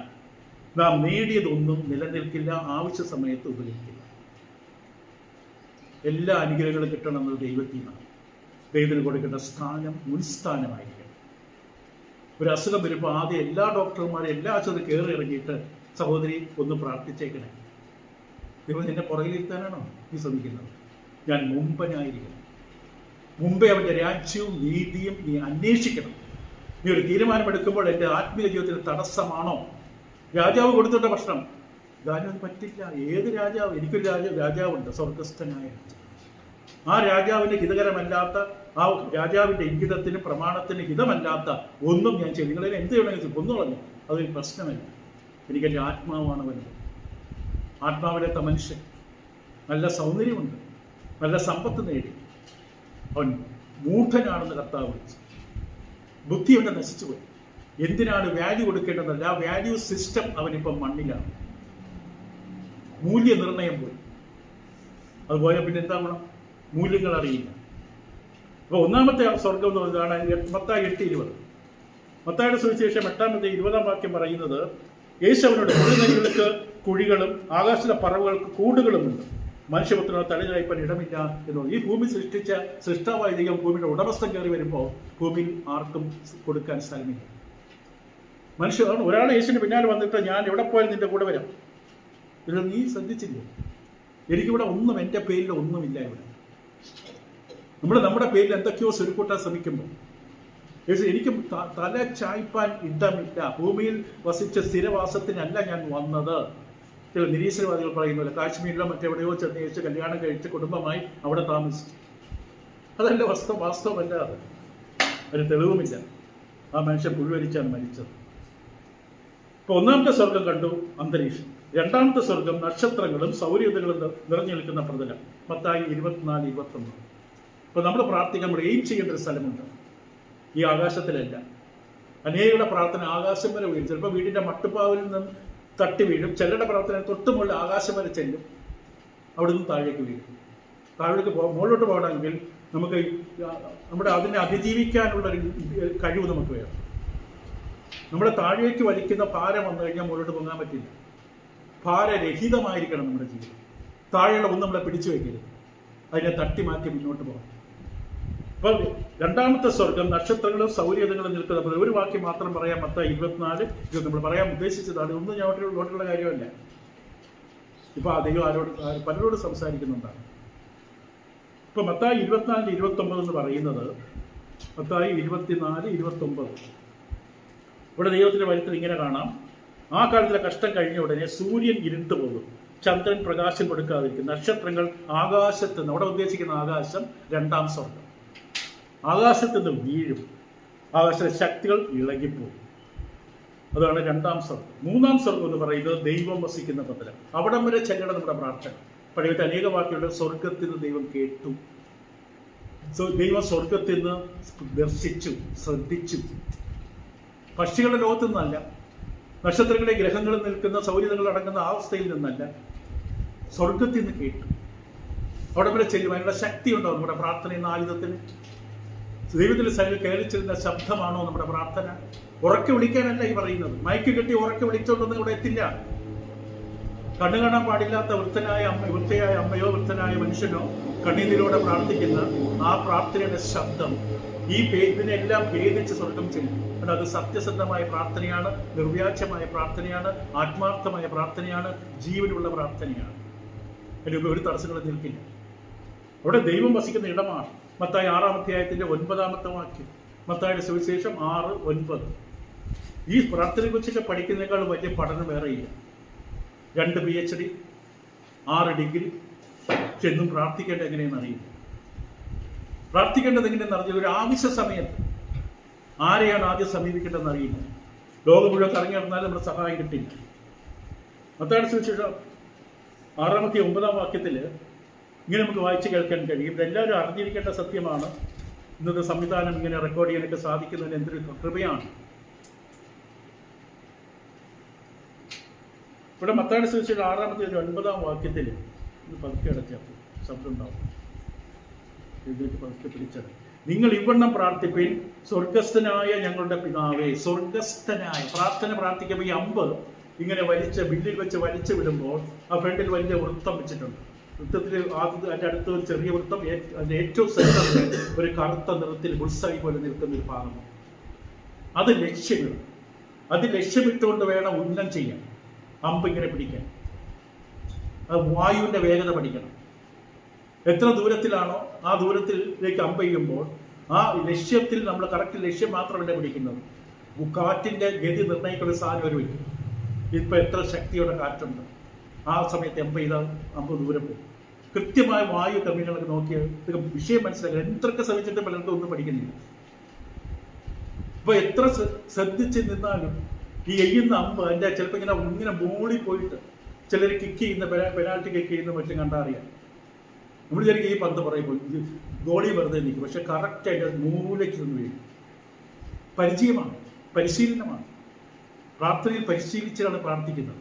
നാം നേടിയതൊന്നും നിലനിൽക്കില്ല, ആവശ്യ സമയത്ത് ഉപയോഗിക്കില്ല. എല്ലാ അനുഗ്രഹങ്ങളും കിട്ടണമെന്നത് ദൈവത്തിൽ നിന്നാണ്. ദൈവത്തിന് കൊടുക്കേണ്ട സ്ഥാനം മുൻസ്ഥാനമായിരിക്കണം. ഒരു അസുഖം വരുമ്പോൾ ആദ്യം എല്ലാ ഡോക്ടർമാരും എല്ലാ ആശുപത്രി കയറി ഇറങ്ങിയിട്ട് സഹോദരി ഒന്ന് പ്രാർത്ഥിച്ചേക്കണേ, ദൈവം നിന്നെ പുറകിലിരുത്താനാണോ നീ ശ്രമിക്കുന്നത്? ഞാൻ മുമ്പനായിരിക്കണം. മുമ്പേ അവന്റെ രാജ്യവും നീതിയും നീ അന്വേഷിക്കണം. നീ ഒരു തീരുമാനമെടുക്കുമ്പോൾ എൻ്റെ ആത്മീയ ജീവിതത്തിന് തടസ്സമാണോ? രാജാവ് കൊടുത്തിട്ട ഭക്ഷണം ദാനം പറ്റില്ല. ഏത് രാജാവ്? എനിക്കൊരു രാജാവുണ്ട്, സ്വർഗസ്ഥനായ രാജാവ്. ആ രാജാവിന് ഹിതകരമല്ലാത്ത, ആ രാജാവിന്റെ ഇംഗിതത്തിന് പ്രമാണത്തിന് ഹിതമല്ലാത്ത ഒന്നും ഞാൻ ചെയ്യും. നിങ്ങളെ എന്ത് ചെയ്യണമെങ്കിൽ കൊന്നുകളഞ്ഞു, അതൊരു പ്രശ്നമല്ല. എനിക്കെൻ്റെ ആത്മാവാണ് വലുത്. ആത്മാവിലെത്ത മനുഷ്യൻ നല്ല സൗന്ദര്യമുണ്ട്, നല്ല സമ്പത്ത് നേടി, അവൻ മൂഢനാണെന്ന് കർത്താവ് വിളിച്ചു. ബുദ്ധി അവനെ നശിച്ചുപോയി. എന്തിനാണ് വാല്യൂ കൊടുക്കേണ്ടതല്ല, ആ വാല്യൂ സിസ്റ്റം അവനിപ്പം മണ്ണിലാണ്. മൂല്യനിർണയം പോയി. അതുപോലെ പിന്നെ എന്താ ഗുണം? മൂല്യങ്ങൾ അറിയില്ല. അപ്പൊ ഒന്നാമത്തെ സ്വർഗം എന്ന് പറയുന്നതാണ് മത്തായി 8:20. മത്തായിയുടെ സുവിശേഷം 8-ാം അധ്യായം 20-ാം വാക്യം പറയുന്നത്, യേശു അവനോട് കുഴിനരികൾക്ക് കുഴികളും ആകാശത്തിലെ പറവുകൾക്ക് കൂടുകളുമുണ്ട്, മനുഷ്യപുത്രനോ തലചായ്പാൻ ഇടമില്ല എന്ന്. ഈ ഭൂമി സൃഷ്ടിച്ച സൃഷ്ടാവായ ദൈവം ഭൂമിയുടെ ഉടമസ്ഥൻ കയറി വരുമ്പോൾ ഭൂമിയിൽ ആർക്കും കൊടുക്കാൻ സ്ഥലമില്ല. മനുഷ്യർ ഒരാൾ യേശുവിന് പിന്നാലെ വന്നിട്ട് ഞാൻ എവിടെ പോയാലും നിന്റെ കൂടെ വരാം. ഇത് നീ ശ്രദ്ധിച്ചില്ലേ? എനിക്കിവിടെ ഒന്നും, എൻ്റെ പേരിൽ ഒന്നുമില്ല. ഇവിടെ നമ്മൾ നമ്മുടെ പേരിൽ എന്തൊക്കെയോ സ്വരുക്കൂട്ടാൻ ശ്രമിക്കുമ്പോൾ എനിക്ക് തല ചായ്പാൻ ഇടമില്ല. ഭൂമിയിൽ വസിച്ച സ്ഥിരവാസത്തിനല്ല ഞാൻ വന്നത്. ചില നിരീശ്വരവാദികൾ പറയുന്നില്ല, കാശ്മീരിലോ മറ്റെവിടെയോ ചെന്ന് യേശു കല്യാണം കഴിച്ച് കുടുംബമായി അവിടെ താമസിച്ചു. അതല്ല വാസ്തവമല്ല. അതിന് തെളിവുമില്ല. ആ മനുഷ്യൻ പുഴുവരിച്ചാണ് മരിച്ചത്. ഇപ്പൊ ഒന്നാമത്തെ സ്വർഗം കണ്ടു, അന്തരീക്ഷം. രണ്ടാമത്തെ സ്വർഗം നക്ഷത്രങ്ങളും സൗരയുധങ്ങളും നിറഞ്ഞു നിൽക്കുന്ന പ്രതലം. മത്തായി 24-21. ഇപ്പൊ നമ്മൾ പ്രാർത്ഥിക്കാൻ, നമ്മൾ എയിം ചെയ്യേണ്ട ഒരു സ്ഥലമുണ്ട്. ഈ ആകാശത്തിലല്ല. അനേകരുടെ പ്രാർത്ഥന ആകാശം വരെ വീഴും. ചിലപ്പോൾ വീടിന്റെ മട്ടുപ്പാവിൽ നിന്ന് തട്ടി വീഴും. ചിലരുടെ പ്രാർത്ഥന തൊട്ടുമുള്ള ആകാശം വരെ ചെല്ലും, അവിടെ നിന്ന് താഴേക്ക് വീഴും. താഴേക്ക് മുകളിലോട്ട് പോകണമെങ്കിൽ നമുക്ക് അതിനെ അതിജീവിക്കാനുള്ളൊരു കഴിവ് നമുക്ക് വേണം. നമ്മുടെ താഴേക്ക് വലിക്കുന്ന ഭാരം വന്നു കഴിഞ്ഞാൽ മുകളിലോട്ട് പൊങ്ങാൻ പറ്റില്ല. ഭാരരഹിതമായിരിക്കണം നമ്മുടെ ജീവിതം. താഴെയുള്ള ഒന്നും നമ്മളെ പിടിച്ചു വയ്ക്കരുത്, അതിനെ തട്ടി മാറ്റി മുന്നോട്ട് പോകാം. അപ്പൊ രണ്ടാമത്തെ സ്വർഗം നക്ഷത്രങ്ങളും സൗരയുധങ്ങളും നിൽക്കുന്ന ഒരു വാക്യം മാത്രം പറയാം. മത്തായി 24 നമ്മൾ പറയാൻ ഉദ്ദേശിച്ചതാണ്. ഒന്നും ഞാൻ നോട്ടുള്ള കാര്യമല്ല. ഇപ്പോൾ ദൈവം പലരോട് സംസാരിക്കുന്നുണ്ടാണ്. ഇപ്പോൾ മത്തായി 24:29 എന്ന് പറയുന്നത്, മത്തായി 24:29 ഇവിടെ ദൈവത്തിൻ്റെ വചനത്തിൽ ഇങ്ങനെ കാണാം: ആ കാലത്തിലെ കഷ്ടം കഴിഞ്ഞ ഉടനെ സൂര്യൻ ഇരുണ്ടു പോകും, ചന്ദ്രൻ പ്രകാശം കൊടുക്കാതിരിക്കും, നക്ഷത്രങ്ങൾ ആകാശത്ത് നിന്ന്, അവിടെ ഉദ്ദേശിക്കുന്ന ആകാശം രണ്ടാം സ്വർഗം, ആകാശത്ത് നിന്ന് വീഴും, ആകാശത്തിലെ ശക്തികൾ ഇളകിപ്പോകും. അതാണ് രണ്ടാം സ്വർഗം. മൂന്നാം സ്വർഗം എന്ന് പറയുന്നത് ദൈവം വസിക്കുന്ന പന്തലം. അവിടം വരെ ചെല്ലണം നമ്മുടെ പ്രാർത്ഥന. പഴയത്തെ അനേക വാക്കുകളുടെ സ്വർഗത്തിൽ നിന്ന് ദൈവം കേട്ടു, ദൈവം സ്വർഗത്തിൽ നിന്ന് ദർശിച്ചു, ശ്രദ്ധിച്ചു. പക്ഷികളുടെ ലോകത്തു നിന്നല്ല, നക്ഷത്രങ്ങളുടെ ഗ്രഹങ്ങളിൽ നിൽക്കുന്ന സൗര്യതകൾ അടങ്ങുന്ന ആ അവസ്ഥയിൽ നിന്നല്ല, സ്വർഗത്തിൽ നിന്ന് കേട്ടു. അവിടെ വരെ ചെല്ലും. അതിനുള്ള ശക്തി ഉണ്ടാവും നമ്മുടെ പ്രാർത്ഥന എന്ന ആയുധത്തിന്. ദൈവത്തിന്റെ സൈഡിൽ കയറിച്ചെല്ലുന്ന ശബ്ദമാണോ നമ്മുടെ പ്രാർത്ഥന? ഉറക്കെ വിളിക്കാനല്ല ഈ പറയുന്നത്. മയക്ക് കെട്ടി ഉറക്കെ വിളിച്ചോണ്ടൊന്നും ഇവിടെ എത്തില്ല. കണ്ണു കാണാൻ പാടില്ലാത്ത വൃദ്ധയായ അമ്മയോ വൃദ്ധനായ മനുഷ്യനോ കണ്ണീരിലൂടെ പ്രാർത്ഥിക്കുന്ന ആ പ്രാർത്ഥനയുടെ ശബ്ദം ഇതിനെല്ലാം ഭേദിച്ച് സ്വർഗം ചെല്ലും. അത് സത്യസന്ധമായ പ്രാർത്ഥനയാണ്, നിർവ്യാജമായ പ്രാർത്ഥനയാണ്, ആത്മാർത്ഥമായ പ്രാർത്ഥനയാണ്, ജീവനുള്ള പ്രാർത്ഥനയാണ്. അതിന് ഒരു തടസ്സങ്ങളും നിൽക്കില്ല. അവിടെ ദൈവം വസിക്കുന്ന ഇടമാണ്. മത്തായി 6-ാം അധ്യായത്തിന്റെ 9-ാമത്തെ വാക്യം, മത്തായിയുടെ സുവിശേഷം 6:9. ഈ പ്രാർത്ഥനയെക്കുറിച്ചൊക്കെ പഠിക്കുന്നതിനേക്കാൾ വലിയ പഠനം വേറെയില്ല. 2 PhD, 6 ഡിഗ്രി, ചെന്നും പ്രാർത്ഥിക്കേണ്ടത് എങ്ങനെയെന്ന് അറിയില്ല. പ്രാർത്ഥിക്കേണ്ടത് എങ്ങനെയെന്ന് അറിഞ്ഞ ഒരു ആവശ്യ സമയത്ത് ആരെയാണ് ആദ്യം സമീപിക്കേണ്ടതെന്ന് അറിയില്ല. ലോകം മുഴുവൻ കറങ്ങി നടന്നാലും നമ്മുടെ സഹായം കിട്ടില്ല. മത്തായിയുടെ സുവിശേഷം 6-ാം അധ്യായം 9-ാം വാക്യത്തിൽ ഇങ്ങനെ നമുക്ക് വായിച്ച് കേൾക്കാൻ കഴിയും. ഇതെല്ലാവരും അറിഞ്ഞിരിക്കേണ്ട സത്യമാണ്. ഇന്നത്തെ സംവിധാനം ഇങ്ങനെ റെക്കോർഡ് ചെയ്യാനൊക്കെ സാധിക്കുന്നതിന് എന്തൊരു കൃപയാണ്. ഇവിടെ മത്തായിയുടെ സുവിശേഷം 6-ാം അധ്യായം 9-ാം വാക്യത്തിൽ പതുക്കെ അടച്ചപ്പോൾ ശബ്ദം ഉണ്ടാവും. ഇതിലേക്ക് പതുക്കെ പിടിച്ചത്: നിങ്ങൾ ഇവണ്ണം പ്രാർത്ഥിപ്പിൻ, സ്വർഗസ്ഥനായ ഞങ്ങളുടെ പിതാവേ. സ്വർഗസ്ഥനായ പ്രാർത്ഥന പ്രാർത്ഥിക്കുമ്പോൾ ഈ അമ്പ് ഇങ്ങനെ ബില്ലിൽ വെച്ച് വലിച്ചു വിടുമ്പോൾ ആ ഫ്രണ്ടിൽ വലിയ വൃത്തം വെച്ചിട്ടുണ്ട്. വൃത്തത്തിൽ അതിൻ്റെ അടുത്ത് ഒരു ചെറിയ വൃത്തം, അതിൻ്റെ ഏറ്റവും സെൻറ്ററിൽ ഒരു കറുത്ത നിറത്തിൽ ബുൾസൈ പോലെ നിൽക്കുന്ന ഒരു ഭാഗമാണ്. അത് ലക്ഷ്യമിടും. അത് ലക്ഷ്യമിട്ടുകൊണ്ട് വേണം ഉന്നം ചെയ്യാൻ, അമ്പ് ഇങ്ങനെ പിടിക്കാൻ. അത് വായുവിൻ്റെ വേഗത പഠിക്കണം. എത്ര ദൂരത്തിലാണോ ആ ദൂരത്തിലേക്ക് അമ്പ് ചെയ്യുമ്പോൾ ആ ലക്ഷ്യത്തിൽ നമ്മൾ കറക്റ്റ് ലക്ഷ്യം മാത്രമല്ല പിടിക്കുന്നത്. കാറ്റിൻ്റെ ഗതി നിർണ്ണയിക്കുന്ന സാധനം ഒരു വയ്ക്കും. ഇപ്പം എത്ര ശക്തിയുടെ കാറ്റുണ്ട്, ആ സമയത്ത് അമ്പ് ചെയ്താൽ അമ്പ് ദൂരം പോകും. കൃത്യമായ വായു ക്രമീകരണമൊക്കെ നോക്കിയാൽ ഇതൊക്കെ വിഷയം മനസ്സിലാക്കുക. എന്തൊക്കെ ശ്രമിച്ചിട്ട് പലർക്കും ഒന്നും പഠിക്കുന്നില്ല. ഇപ്പൊ എത്ര ശ്രദ്ധിച്ച് നിന്നാലും ഈ എയ്യുന്ന അമ്പ് അതിൻ്റെ ചിലപ്പോൾ ഇങ്ങനെ മോളിൽ പോയിട്ട് ചിലർ കിക്ക് ചെയ്യുന്ന പെനാൽറ്റി കിക്ക് ചെയ്യുന്ന മറ്റും കണ്ടറിയാം. നമ്മൾ ശരിക്കും ഈ പന്ത് പറയുമ്പോൾ ഇത് ഗോളി വെറുതെ നിൽക്കും, പക്ഷെ കറക്റ്റ് അതിൻ്റെ മൂലയ്ക്ക് നിന്ന് വീഴും. പരിചയമാണ്, പരിശീലനമാണ്. പ്രാർത്ഥനയിൽ പരിശീലിച്ചാണ് പ്രാർത്ഥിക്കുന്നത്.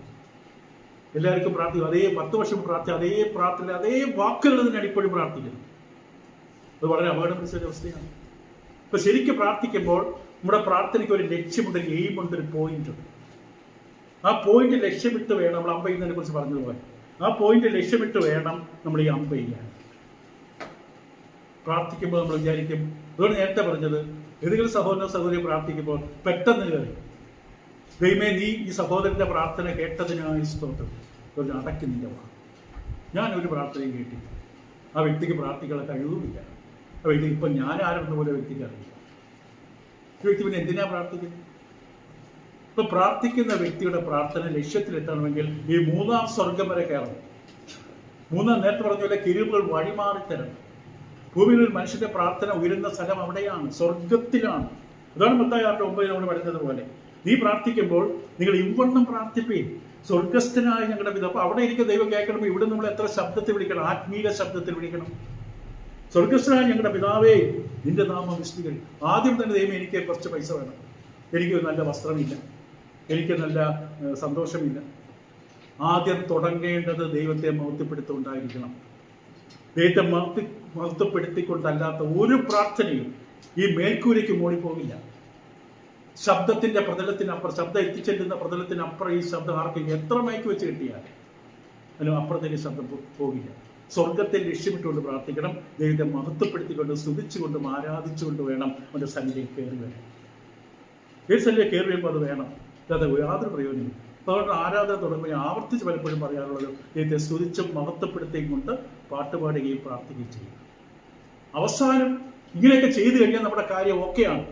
എല്ലാവർക്കും പ്രാർത്ഥിക്കും. അതേ 10 വർഷം പ്രാർത്ഥിക്കും, അതേ പ്രാർത്ഥന, അതേ വാക്കുകൾ തന്നെയാണ് ഇപ്പോഴും പ്രാർത്ഥിക്കുന്നത്. അത് വളരെ അപകടം പിടിച്ച അവസ്ഥയാണ്. ഇപ്പൊ ശരിക്കും പ്രാർത്ഥിക്കുമ്പോൾ നമ്മുടെ പ്രാർത്ഥനയ്ക്ക് ഒരു ലക്ഷ്യമുണ്ട്, ഒരു എയിമുണ്ട്, ഒരു പോയിന്റ് ഉണ്ട്. ആ പോയിന്റ് ലക്ഷ്യമിട്ട് വേണം നമ്മൾ അമ്പ ചെയ്യുന്നതിനെ കുറിച്ച് പറഞ്ഞതുപോലെ ആ പോയിന്റ് ലക്ഷ്യമിട്ട് വേണം നമ്മൾ ഈ അമ്പ ചെയ്യാൻ. പ്രാർത്ഥിക്കുമ്പോൾ നമ്മൾ വിചാരിക്കും, അതുകൊണ്ട് നേരത്തെ പറഞ്ഞത്, ഏതെങ്കിലും സഹോദരി പ്രാർത്ഥിക്കുമ്പോൾ പെട്ടെന്ന് കയറി, ദൈവമേ നീ ഈ സഹോദരന്റെ പ്രാർത്ഥന കേട്ടതിനായി സ്തോത്രം, ഒരു അടയ്ക്കുന്നില്ല. ഞാനൊരു പ്രാർത്ഥനയും കേട്ടില്ല. ആ വ്യക്തിക്ക് പ്രാർത്ഥിക്കാനുള്ള കഴിവുമില്ല. ആ വ്യക്തി ഇപ്പം ഞാൻ ആരെന്ന പോലെ വ്യക്തിക്ക് അറിയില്ല. ഈ വ്യക്തി പിന്നെ എന്തിനാ പ്രാർത്ഥിക്കുന്നത്? ഇപ്പൊ പ്രാർത്ഥിക്കുന്ന വ്യക്തിയുടെ പ്രാർത്ഥന ലക്ഷ്യത്തിലെത്തണമെങ്കിൽ ഈ 3-ാം സ്വർഗം വരെ കയറണം. നേരത്തെ പറഞ്ഞ പോലെ കിരീടങ്ങൾ വഴിമാറിത്തരണം. ഭൂമിയിൽ ഒരു മനുഷ്യന്റെ പ്രാർത്ഥന ഉയരുന്ന സ്ഥലം അവിടെയാണ്, സ്വർഗത്തിലാണ്. അതാണ് മത്തായി 6:9 നമ്മൾ പഠിച്ചതുപോലെ, നീ പ്രാർത്ഥിക്കുമ്പോൾ നിങ്ങൾ ഇവണ്ണം പ്രാർത്ഥിപ്പീൻ, സ്വർഗസ്ഥനായ ഞങ്ങളുടെ പിതാവ്. അപ്പൊ അവിടെ ഇരിക്കുന്ന ദൈവം കേൾക്കണം. ഇവിടെ നമ്മൾ എത്ര ശബ്ദത്തിൽ വിളിക്കണം, ആത്മീയ ശബ്ദത്തിൽ വിളിക്കണം. സ്വർഗസ്ഥനായ ഞങ്ങളുടെ പിതാവേ, നിന്റെ നാമം വിശുദ്ധീകരിക്കും. ആദ്യം തന്നെ ദൈവം, എനിക്ക് കുറച്ച് പൈസ വേണം, എനിക്ക് നല്ല വസ്ത്രമില്ല, എനിക്ക് നല്ല സന്തോഷമില്ല. ആദ്യം തുടങ്ങേണ്ടത് ദൈവത്തെ മഹത്വപ്പെടുത്തുകൊണ്ടായിരിക്കണം. ദൈവത്തെ മഹത്വപ്പെടുത്തിക്കൊണ്ടല്ലാത്ത ഒരു പ്രാർത്ഥനയും ഈ മേൽക്കൂരയ്ക്ക് മോളിപ്പോകില്ല. ശബ്ദത്തിന്റെ പ്രതലത്തിനപ്പുറം, ശബ്ദം എത്തിച്ചെല്ലുന്ന പ്രതലത്തിനപ്പുറം ഈ ശബ്ദം ആർക്കും എത്ര മയക്ക് വെച്ച് കിട്ടിയാൽ അതിന് അപ്പുറത്തേക്ക് ശബ്ദം പോകില്ല. സ്വർഗത്തെ ലക്ഷ്യമിട്ടുകൊണ്ട് പ്രാർത്ഥിക്കണം. ദൈവത്തെ മഹത്വപ്പെടുത്തിക്കൊണ്ട്, സ്തുതിച്ചുകൊണ്ടും ആരാധിച്ചുകൊണ്ട് വേണം അവൻ്റെ സന്നിധിയിൽ കയറി വരാൻ. ഏത് സന്നിധിയിൽ കയറി വരുമ്പോൾ അത് വേണം, അല്ലാതെ യാതൊരു പ്രയോജനമില്ല. അതുകൊണ്ട് ആരാധന തുടങ്ങുമ്പോൾ ആവർത്തിച്ച് പലപ്പോഴും പറയാനുള്ളത് ദൈവത്തെ സ്തുതിച്ചും മഹത്വപ്പെടുത്തുകയും കൊണ്ട് പാട്ടുപാടുകയും പ്രാർത്ഥിക്കുകയും ചെയ്യുക. അവസാനം ഇങ്ങനെയൊക്കെ ചെയ്തു കഴിഞ്ഞാൽ നമ്മുടെ കാര്യം ഓക്കെയാണ്.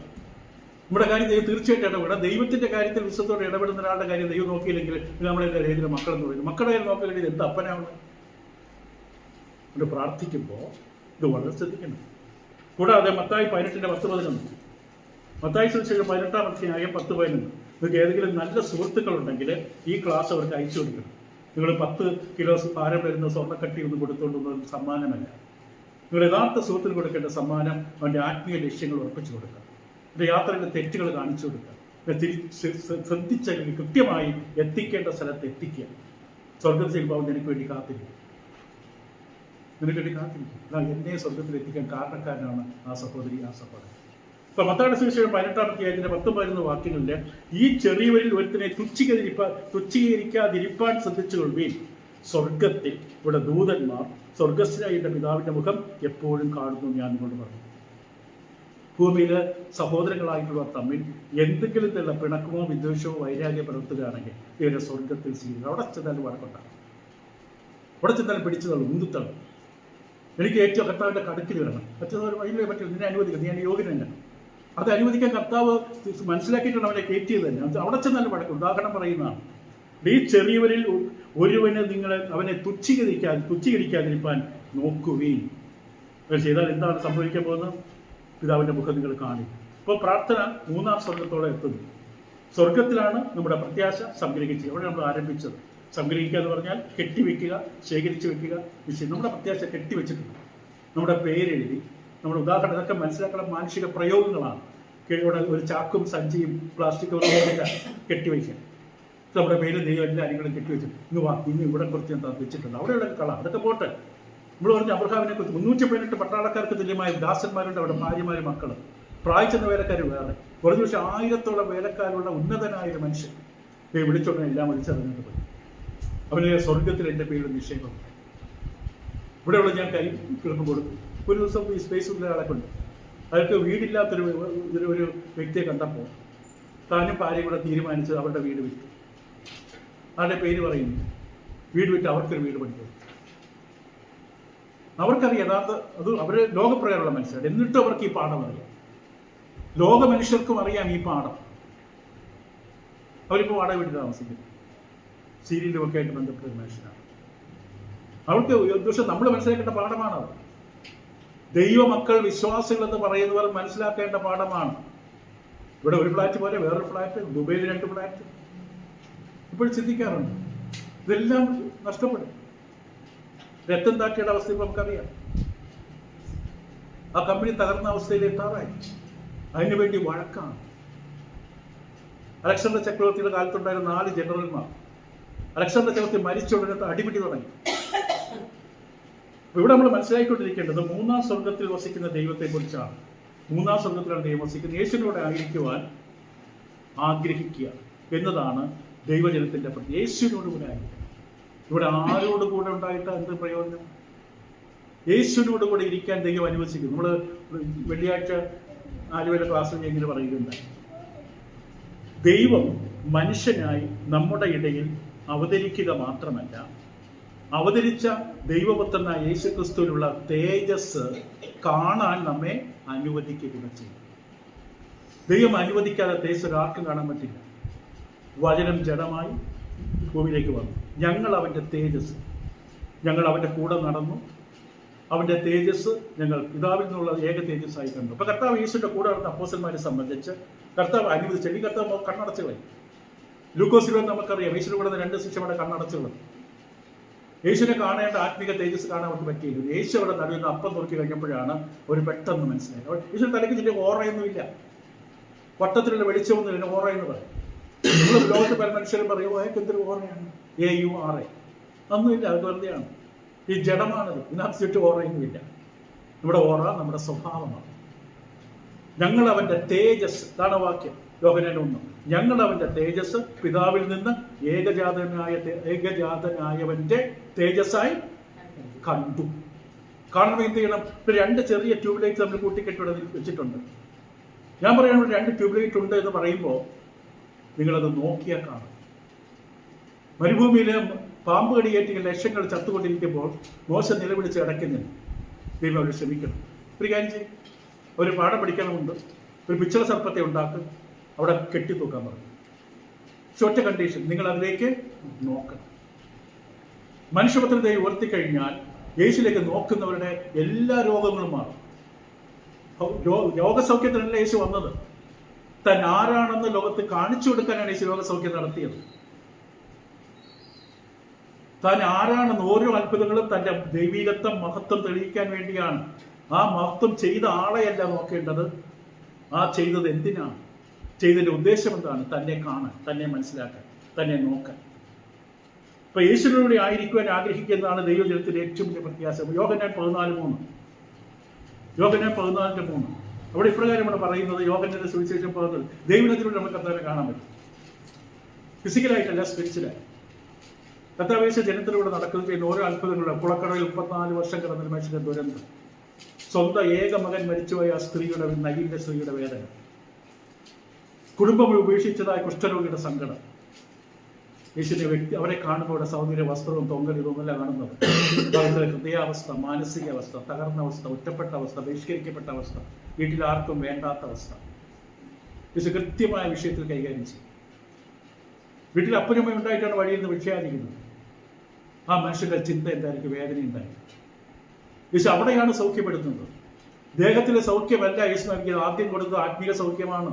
നമ്മുടെ കാര്യം ദൈവം തീർച്ചയായിട്ടും ഇടപെടാം. ദൈവത്തിന്റെ കാര്യത്തിൽ വിശ്വത്തോടെ ഇടപെടുന്ന ഒരാളുടെ കാര്യം ദൈവം നോക്കിയില്ലെങ്കിൽ നമ്മളെന്താ ദൈവത്തിന്റെ മക്കളെന്ന് പറയുന്നത്. മക്കളുടെ കാര്യം നോക്കാൻ വേണ്ടി എന്ത് അപ്പനാണ്. അതുകൊണ്ട് പ്രാർത്ഥിക്കുമ്പോൾ ഇത് വളരെ ശ്രദ്ധിക്കണം. കൂടാതെ മത്തായി 18:10-11, മത്തായി സുവിശേഷം 18-ാം അധ്യായം 10-11. നിങ്ങൾക്ക് ഏതെങ്കിലും നല്ല സുഹൃത്തുക്കളുണ്ടെങ്കിൽ ഈ ക്ലാസ് അവർക്ക് അയച്ചു കൊടുക്കണം. നിങ്ങൾ 10 കിലോ ഭാരം വരുന്ന സ്വർണ്ണക്കട്ടി ഒന്നും കൊടുത്തുകൊണ്ടൊന്നും സമ്മാനമല്ല. നിങ്ങൾ യഥാർത്ഥ സുഹൃത്തിന് കൊടുക്കേണ്ട സമ്മാനം അവൻ്റെ ആത്മീയ ലക്ഷ്യങ്ങൾ ഉറപ്പിച്ചു കൊടുക്കുക. എൻ്റെ യാത്രയുടെ തെറ്റുകൾ കാണിച്ചു കൊടുക്കുക. ശ്രദ്ധിച്ച കൃത്യമായി എത്തിക്കേണ്ട സ്ഥലത്ത് എത്തിക്കുക. സ്വർഗത്തിൽ ചെല്ലുമ്പോൾ നിനക്ക് വേണ്ടി കാത്തിരിക്കും. എന്നെ സ്വർഗത്തിൽ എത്തിക്കാൻ കാരണക്കാരനാണ് ആ സഹോദരി, ആ സഹോദരൻ. ഇപ്പൊ മത്തായിയുടെ സുവിശേഷം 18-ാം അധ്യായത്തിന്റെ 10-11 വാക്യങ്ങളില് ഈ ചെറിയവരിൽ ഒരുത്തിനെ തുച്ഛീകരിക്കാതിരിപ്പാൻ ശ്രദ്ധിച്ചുകൊള്ളുകയും സ്വർഗത്തിൽ ഇവിടെ ദൂതന്മാർ സ്വർഗസ്ഥനായ എന്റെ പിതാവിന്റെ മുഖം എപ്പോഴും കാണുന്നു ഞാൻ നിങ്ങളോട് പറഞ്ഞു. ഭൂമിയിലെ സഹോദരങ്ങളായിട്ടുള്ളവർ തമ്മിൽ എന്തെങ്കിലും തന്നെ പിണക്കമോ വിദ്വേഷമോ വൈരാഗ്യം പുലർത്തുകയാണെങ്കിൽ ഇവരെ സ്വർഗത്തിൽ സ്വീകരിക്കും. അവിടെ ചെന്നാലും വഴക്കുണ്ടാകും, അവിടെ ചെന്നാലും പിടിച്ചു തള്ളും, ഉന്തിത്തള്ളും. എനിക്ക് ഏറ്റവും കർത്താവിന്റെ കടുക്കിൽ വരണം. മറ്റൊരു വഴിയിലേ പറ്റില്ല, നിന്നെ അനുവദിക്കും, നീ യോഗ്യനല്ല. അത് അനുവദിക്കാൻ കർത്താവ് മനസ്സിലാക്കിയിട്ടാണ് അവനെ കയറ്റിയത് തന്നെ. അവിടെ ചെന്നാലും വഴക്കും. ഉദാഹരണം പറയുന്നതാണ്, ഈ ചെറിയവരിൽ ഒരുവന് അവനെ തുച്ഛീകരിക്കാതിരിക്കാൻ നോക്കുകയും ചെയ്താൽ എന്താണ് സംഭവിക്കാൻ പോകുന്നത്? പിതാവിന്റെ മുഖം നിങ്ങൾ കാണും. ഇപ്പോൾ പ്രാർത്ഥന 3-ാം സ്വർഗത്തോടെ എത്തുന്നു. സ്വർഗത്തിലാണ് നമ്മുടെ പ്രത്യാശ സംഗ്രഹിക്കുക. അവിടെ നമ്മൾ ആരംഭിച്ചത്. സംഗ്രഹിക്കുക എന്ന് പറഞ്ഞാൽ കെട്ടിവെക്കുക, ശേഖരിച്ചു വെക്കുക. നമ്മുടെ പ്രത്യാശ കെട്ടിവെച്ചിട്ടുണ്ട്. നമ്മുടെ പേരെഴുതി, നമ്മുടെ ഉദാഹരണം ഇതൊക്കെ മനസ്സിലാക്കുന്ന മാനുഷിക പ്രയോഗങ്ങളാണ്. ഇവിടെ ഒരു ചാക്കും സഞ്ചിയും പ്ലാസ്റ്റിക്കും കെട്ടിവെക്കുക. നമ്മുടെ പേര് ദൈവം എല്ലാ കാര്യങ്ങളും കെട്ടിവെച്ചു. ഇന്ന് ഇവിടെ കുറച്ച് ഞാൻ വെച്ചിട്ടുണ്ട്. അവിടെയുള്ള കള അതൊക്കെ പോട്ടെ. നമ്മൾ പറഞ്ഞ അബ്രഹാമിനെ കുറിച്ച് 318 പട്ടാളക്കാർക്ക് തുല്യമായ ദാസന്മാരുണ്ട്, അവിടെ ഭാര്യമാരും മക്കളും, പ്രായച്ചെന്ന വേലക്കാർ വേറെ. കുറഞ്ഞ പക്ഷേ 1000-ഓളം വേലക്കാരുള്ള ഉന്നതനായ ഒരു മനുഷ്യൻ വിളിച്ചോടനെ എല്ലാം വിളിച്ചറിഞ്ഞിട്ട് പോയി. അവന് സ്വർഗത്തിൽ എൻ്റെ പേര് നിക്ഷേപം. ഇവിടെയുള്ള ഞാൻ കൈ കിടന്നു കൊടുത്തു. ഒരു ദിവസം ഈ ഫേസ്ബുക്കിലെ ആളെ കൊണ്ട് അയാൾക്ക് വീടില്ലാത്തൊരു വ്യക്തിയെ കണ്ടപ്പോൾ താനും ഭാര്യയും കൂടെ തീരുമാനിച്ച് അവരുടെ വീട് വിറ്റു. അവരുടെ പേര് പറയുന്നു. വീട് വിറ്റ് അവർക്കൊരു വീട് പണിക്കും. അവർക്കറിയാം യഥാർത്ഥ അത് അവര് ലോകപ്രകാരമുള്ള മനുഷ്യർ. എന്നിട്ടും അവർക്ക് ഈ പാഠം അറിയാം. ലോക മനുഷ്യർക്കും അറിയാം ഈ പാഠം. അവരിപ്പോൾ വാടക വീട്ടിൽ താമസിക്കുന്നു. സീരിയലുമൊക്കെ ആയിട്ട് ബന്ധപ്പെട്ട ഒരു മനുഷ്യനാണ്. അവർക്ക് ഉദ്ദേശം നമ്മൾ മനസ്സിലാക്കേണ്ട പാഠമാണ്. ദൈവമക്കൾ വിശ്വാസികൾ എന്ന് പറയുന്നവർ മനസ്സിലാക്കേണ്ട പാഠമാണ്. ഇവിടെ ഒരു ഫ്ലാറ്റ് പോലെ വേറൊരു ഫ്ലാറ്റ്, ദുബൈയിൽ 2 ഫ്ലാറ്റ്. ഇപ്പോഴും ചിന്തിക്കാറുണ്ട്. ഇതെല്ലാം നഷ്ടപ്പെടും. രത്തൻ ടാറ്റയുടെ അവസ്ഥ ഇപ്പോൾ നമുക്കറിയാം. ആ കമ്പനി തകർന്ന അവസ്ഥയിൽ എത്താറായി. അതിനുവേണ്ടി വഴക്കാണ്. അലക്സാണ്ടർ ചക്രവർത്തിയുടെ കാലത്തുണ്ടായിരുന്ന 4 ജനറൽമാർ അലക്സാണ്ടർ ചക്രവർത്തി മരിച്ച ഉടനെ അടിപിടി തുടങ്ങി. ഇവിടെ നമ്മൾ മനസ്സിലാക്കിക്കൊണ്ടിരിക്കേണ്ടത് 3-ാം സ്വർഗത്തിൽ വസിക്കുന്ന ദൈവത്തെ കുറിച്ചാണ്. 3-ാം സ്വർഗത്തിലാണ് ദൈവം വസിക്കുന്നത്. യേശുവിനോട് ആയിരിക്കുവാൻ ആഗ്രഹിക്കുക എന്നതാണ് ദൈവജനത്തിന്റെ പ്രതി. യേശുവിനോട് കൂടെ ആയിരിക്കും. ഇവിടെ ആരോട് കൂടെ ഉണ്ടായിട്ട് എന്ത് പ്രയോജനം? യേശുവിനോട് കൂടെ ഇരിക്കാൻ ദൈവം അനുവദിക്കുന്നു. നമ്മൾ വെള്ളിയാഴ്ച ആലുവയിലെ ക്ലാസ്സിൽ എങ്ങനെ പറയുകയുണ്ടായി. ദൈവം മനുഷ്യനായി നമ്മുടെ ഇടയിൽ അവതരിക്കുക മാത്രമല്ല, അവതരിച്ച ദൈവപുത്രനായ യേശുക്രിസ്തുവിനുള്ള തേജസ് കാണാൻ നമ്മെ അനുവദിക്കുക ചെയ്യും. ദൈവം അനുവദിക്കാതെ തേജസ് ഒരാൾക്കും കാണാൻ പറ്റില്ല. വചനം ജഡമായി ഭൂമിയിലേക്ക് വന്നു. ഞങ്ങൾ അവൻ്റെ തേജസ്, ഞങ്ങൾ അവൻ്റെ കൂടെ നടന്നു. അവൻ്റെ തേജസ് ഞങ്ങൾ പിതാവിൽ നിന്നുള്ള ഏക തേജസ്സായി കണ്ടു. അപ്പൊ കർത്താവ് യേശുവിന്റെ കൂടെ നടന്ന അപ്പോസ്തലന്മാരെ സംബന്ധിച്ച് കർത്താവ് അനുവദിച്ചു. ഈ കർത്താവ് കണ്ണടച്ചുകളായി. ലൂക്കോസിലൂടെ നമുക്കറിയാം യേശുവിന്റെ കൂടെ 2 ശിഷ്യന്മാരുടെ കണ്ണടച്ചുകളായി. യേശുവിനെ കാണേണ്ട ആത്മിക തേജസ് കാണാൻ അവർക്ക് പറ്റിയില്ല. യേശു അവിടെ നടുവിൽ അപ്പം തുറക്കി കഴിഞ്ഞപ്പോഴാണ് ഒരു പെട്ടെന്ന് മനസ്സിലായത്. യേശു തലയ്ക്ക് ചില ഓറയൊന്നുമില്ല, വട്ടത്തിലുള്ള വെളിച്ചമൊന്നുമില്ല, ഓറ എന്ന് പറയും. നമ്മൾ ലോകത്ത് പല മനുഷ്യരും പറയും അയാൾക്ക് എന്തൊരു ഓറയാണ്, AURA. ഒന്നുമില്ല, അത് വെറുതെയാണ്. ഈ ജഡമാണത്. ഇതിനകത്ത് ചുറ്റും ഓറയൊന്നുമില്ല. നമ്മുടെ ഓറ നമ്മുടെ സ്വഭാവമാണ്. ഞങ്ങൾ അവൻ്റെ തേജസ്, ഇതാണ് വാക്യം യോഹന്നാൻ 1. ഞങ്ങൾ അവൻ്റെ തേജസ് പിതാവിൽ നിന്ന് ഏകജാതനായവന്റെ തേജസ്സായി കണ്ടു. കാണുമ്പോൾ എന്ത് ചെയ്യണം? 2 ചെറിയ ട്യൂബ് ലൈറ്റ് നമ്മൾ കൂട്ടിക്കെട്ടിവിടെ വെച്ചിട്ടുണ്ട്. ഞാൻ പറയുന്നത് 2 ട്യൂബ് ലൈറ്റ് ഉണ്ട് എന്ന് പറയുമ്പോൾ നിങ്ങളത് നോക്കിയാൽ കാണും. മരുഭൂമിയിലെ പാമ്പ് കടിയേറ്റ് ലക്ഷങ്ങൾ ചത്തുകൊണ്ടിരിക്കുമ്പോൾ മോശ നിലവിളിച്ച് അടയ്ക്കുന്നില്ല. ദൈവം അവർ ക്ഷമിക്കണം. ഒരു കാര്യം ചെയ്യും, ഒരു പാഠം പഠിക്കണമുണ്ട്. ഒരു പിച്ചള സർപ്പത്തെ ഉണ്ടാക്കും, അവിടെ കെട്ടിത്തൂക്കാൻ പറഞ്ഞു. പക്ഷെ ഒറ്റ കണ്ടീഷൻ, നിങ്ങൾ അതിലേക്ക് നോക്കണം. മനുഷ്യപുത്രനെ ഉയർത്തിക്കഴിഞ്ഞാൽ യേശുവിലേക്ക് നോക്കുന്നവരുടെ എല്ലാ രോഗങ്ങളും മാറും. രോഗസൗഖ്യത്തിനല്ല യേശു വന്നത്, താൻ ആരാണെന്ന് ലോകത്ത് കാണിച്ചു കൊടുക്കാനാണ് യേശു രോഗസൗഖ്യം നടത്തിയത്. താൻ ആരാണെന്ന് ഓരോ അത്ഭുതങ്ങളും തന്റെ ദൈവികത്വം, മഹത്വം തെളിയിക്കാൻ വേണ്ടിയാണ്. ആ മഹത്വം ചെയ്ത ആളെയല്ല നോക്കേണ്ടത്, ആ ചെയ്തത് എന്തിനാണ്, ചെയ്തതിന്റെ ഉദ്ദേശം എന്താണ്, തന്നെ കാണാൻ, തന്നെ മനസ്സിലാക്കാൻ, തന്നെ നോക്കാൻ. ഇപ്പൊ യേശുവിനോട് ആയിരിക്കുവാൻ ആഗ്രഹിക്കുന്നതാണ് ദൈവജനത്തിന്റെ ഏറ്റവും വലിയ പ്രത്യാശ. യോഹന്നാൻ 14:3 അവിടെ ഇപ്രകാരമാണ് പറയുന്നത്. യോഹന്നാന്റെ സുവിശേഷം 14 ദൈവജനത്തിലൂടെ നമുക്ക് കർത്താവിനെ കാണാൻ പറ്റും. ഫിസിക്കലായിട്ടല്ല, സ്പിരിച്വലായി. കർത്താവേശ ജനത്തിലൂടെ നടക്കുന്ന ചെയ്യുന്ന ഓരോ അത്ഭുതങ്ങളും. കുളക്കടയിൽ 34 വർഷം കിടന്നൊരു മനുഷ്യന്റെ ദുരന്തം, സ്വന്തം ഏക മകൻ മരിച്ചുപോയ ആ സ്ത്രീയുടെ, നയിന്റെ സ്ത്രീയുടെ വേദന, കുടുംബം ഉപേക്ഷിച്ചതായ കുഷ്ഠരോഗിയുടെ സങ്കടം, യേശുവിന്റെ വ്യക്തി അവരെ കാണുമ്പോൾ സൗന്ദര്യ വസ്ത്രവും തൊങ്ങലും ഇതൊന്നല്ല കാണുന്നത്. അവരുടെ ഹൃദയാവസ്ഥ, മാനസികാവസ്ഥ, തകർന്ന അവസ്ഥ, ഒറ്റപ്പെട്ട അവസ്ഥ, ബഹിഷ്കരിക്കപ്പെട്ട അവസ്ഥ, വീട്ടിൽ ആർക്കും വേണ്ടാത്ത അവസ്ഥ. യേശു കൃത്യമായ വിഷയത്തിൽ കൈകാര്യം ചെയ്യും. വീട്ടിൽ അപ്പനുമ്മ ഉണ്ടായിട്ടാണ് വഴിയിൽ നിന്ന് വിഷയായിരിക്കുന്നത്. ആ മനുഷ്യന്റെ ചിന്ത എന്തായിരിക്കും, വേദന ഉണ്ടായി. യേശു അവിടെയാണ് സൗഖ്യപ്പെടുത്തുന്നത്. ദേഹത്തിലെ സൗഖ്യമല്ല യേശു നൽകിയത്, ആദ്യം കൊടുത്തത് ആത്മീയ സൗഖ്യമാണ്.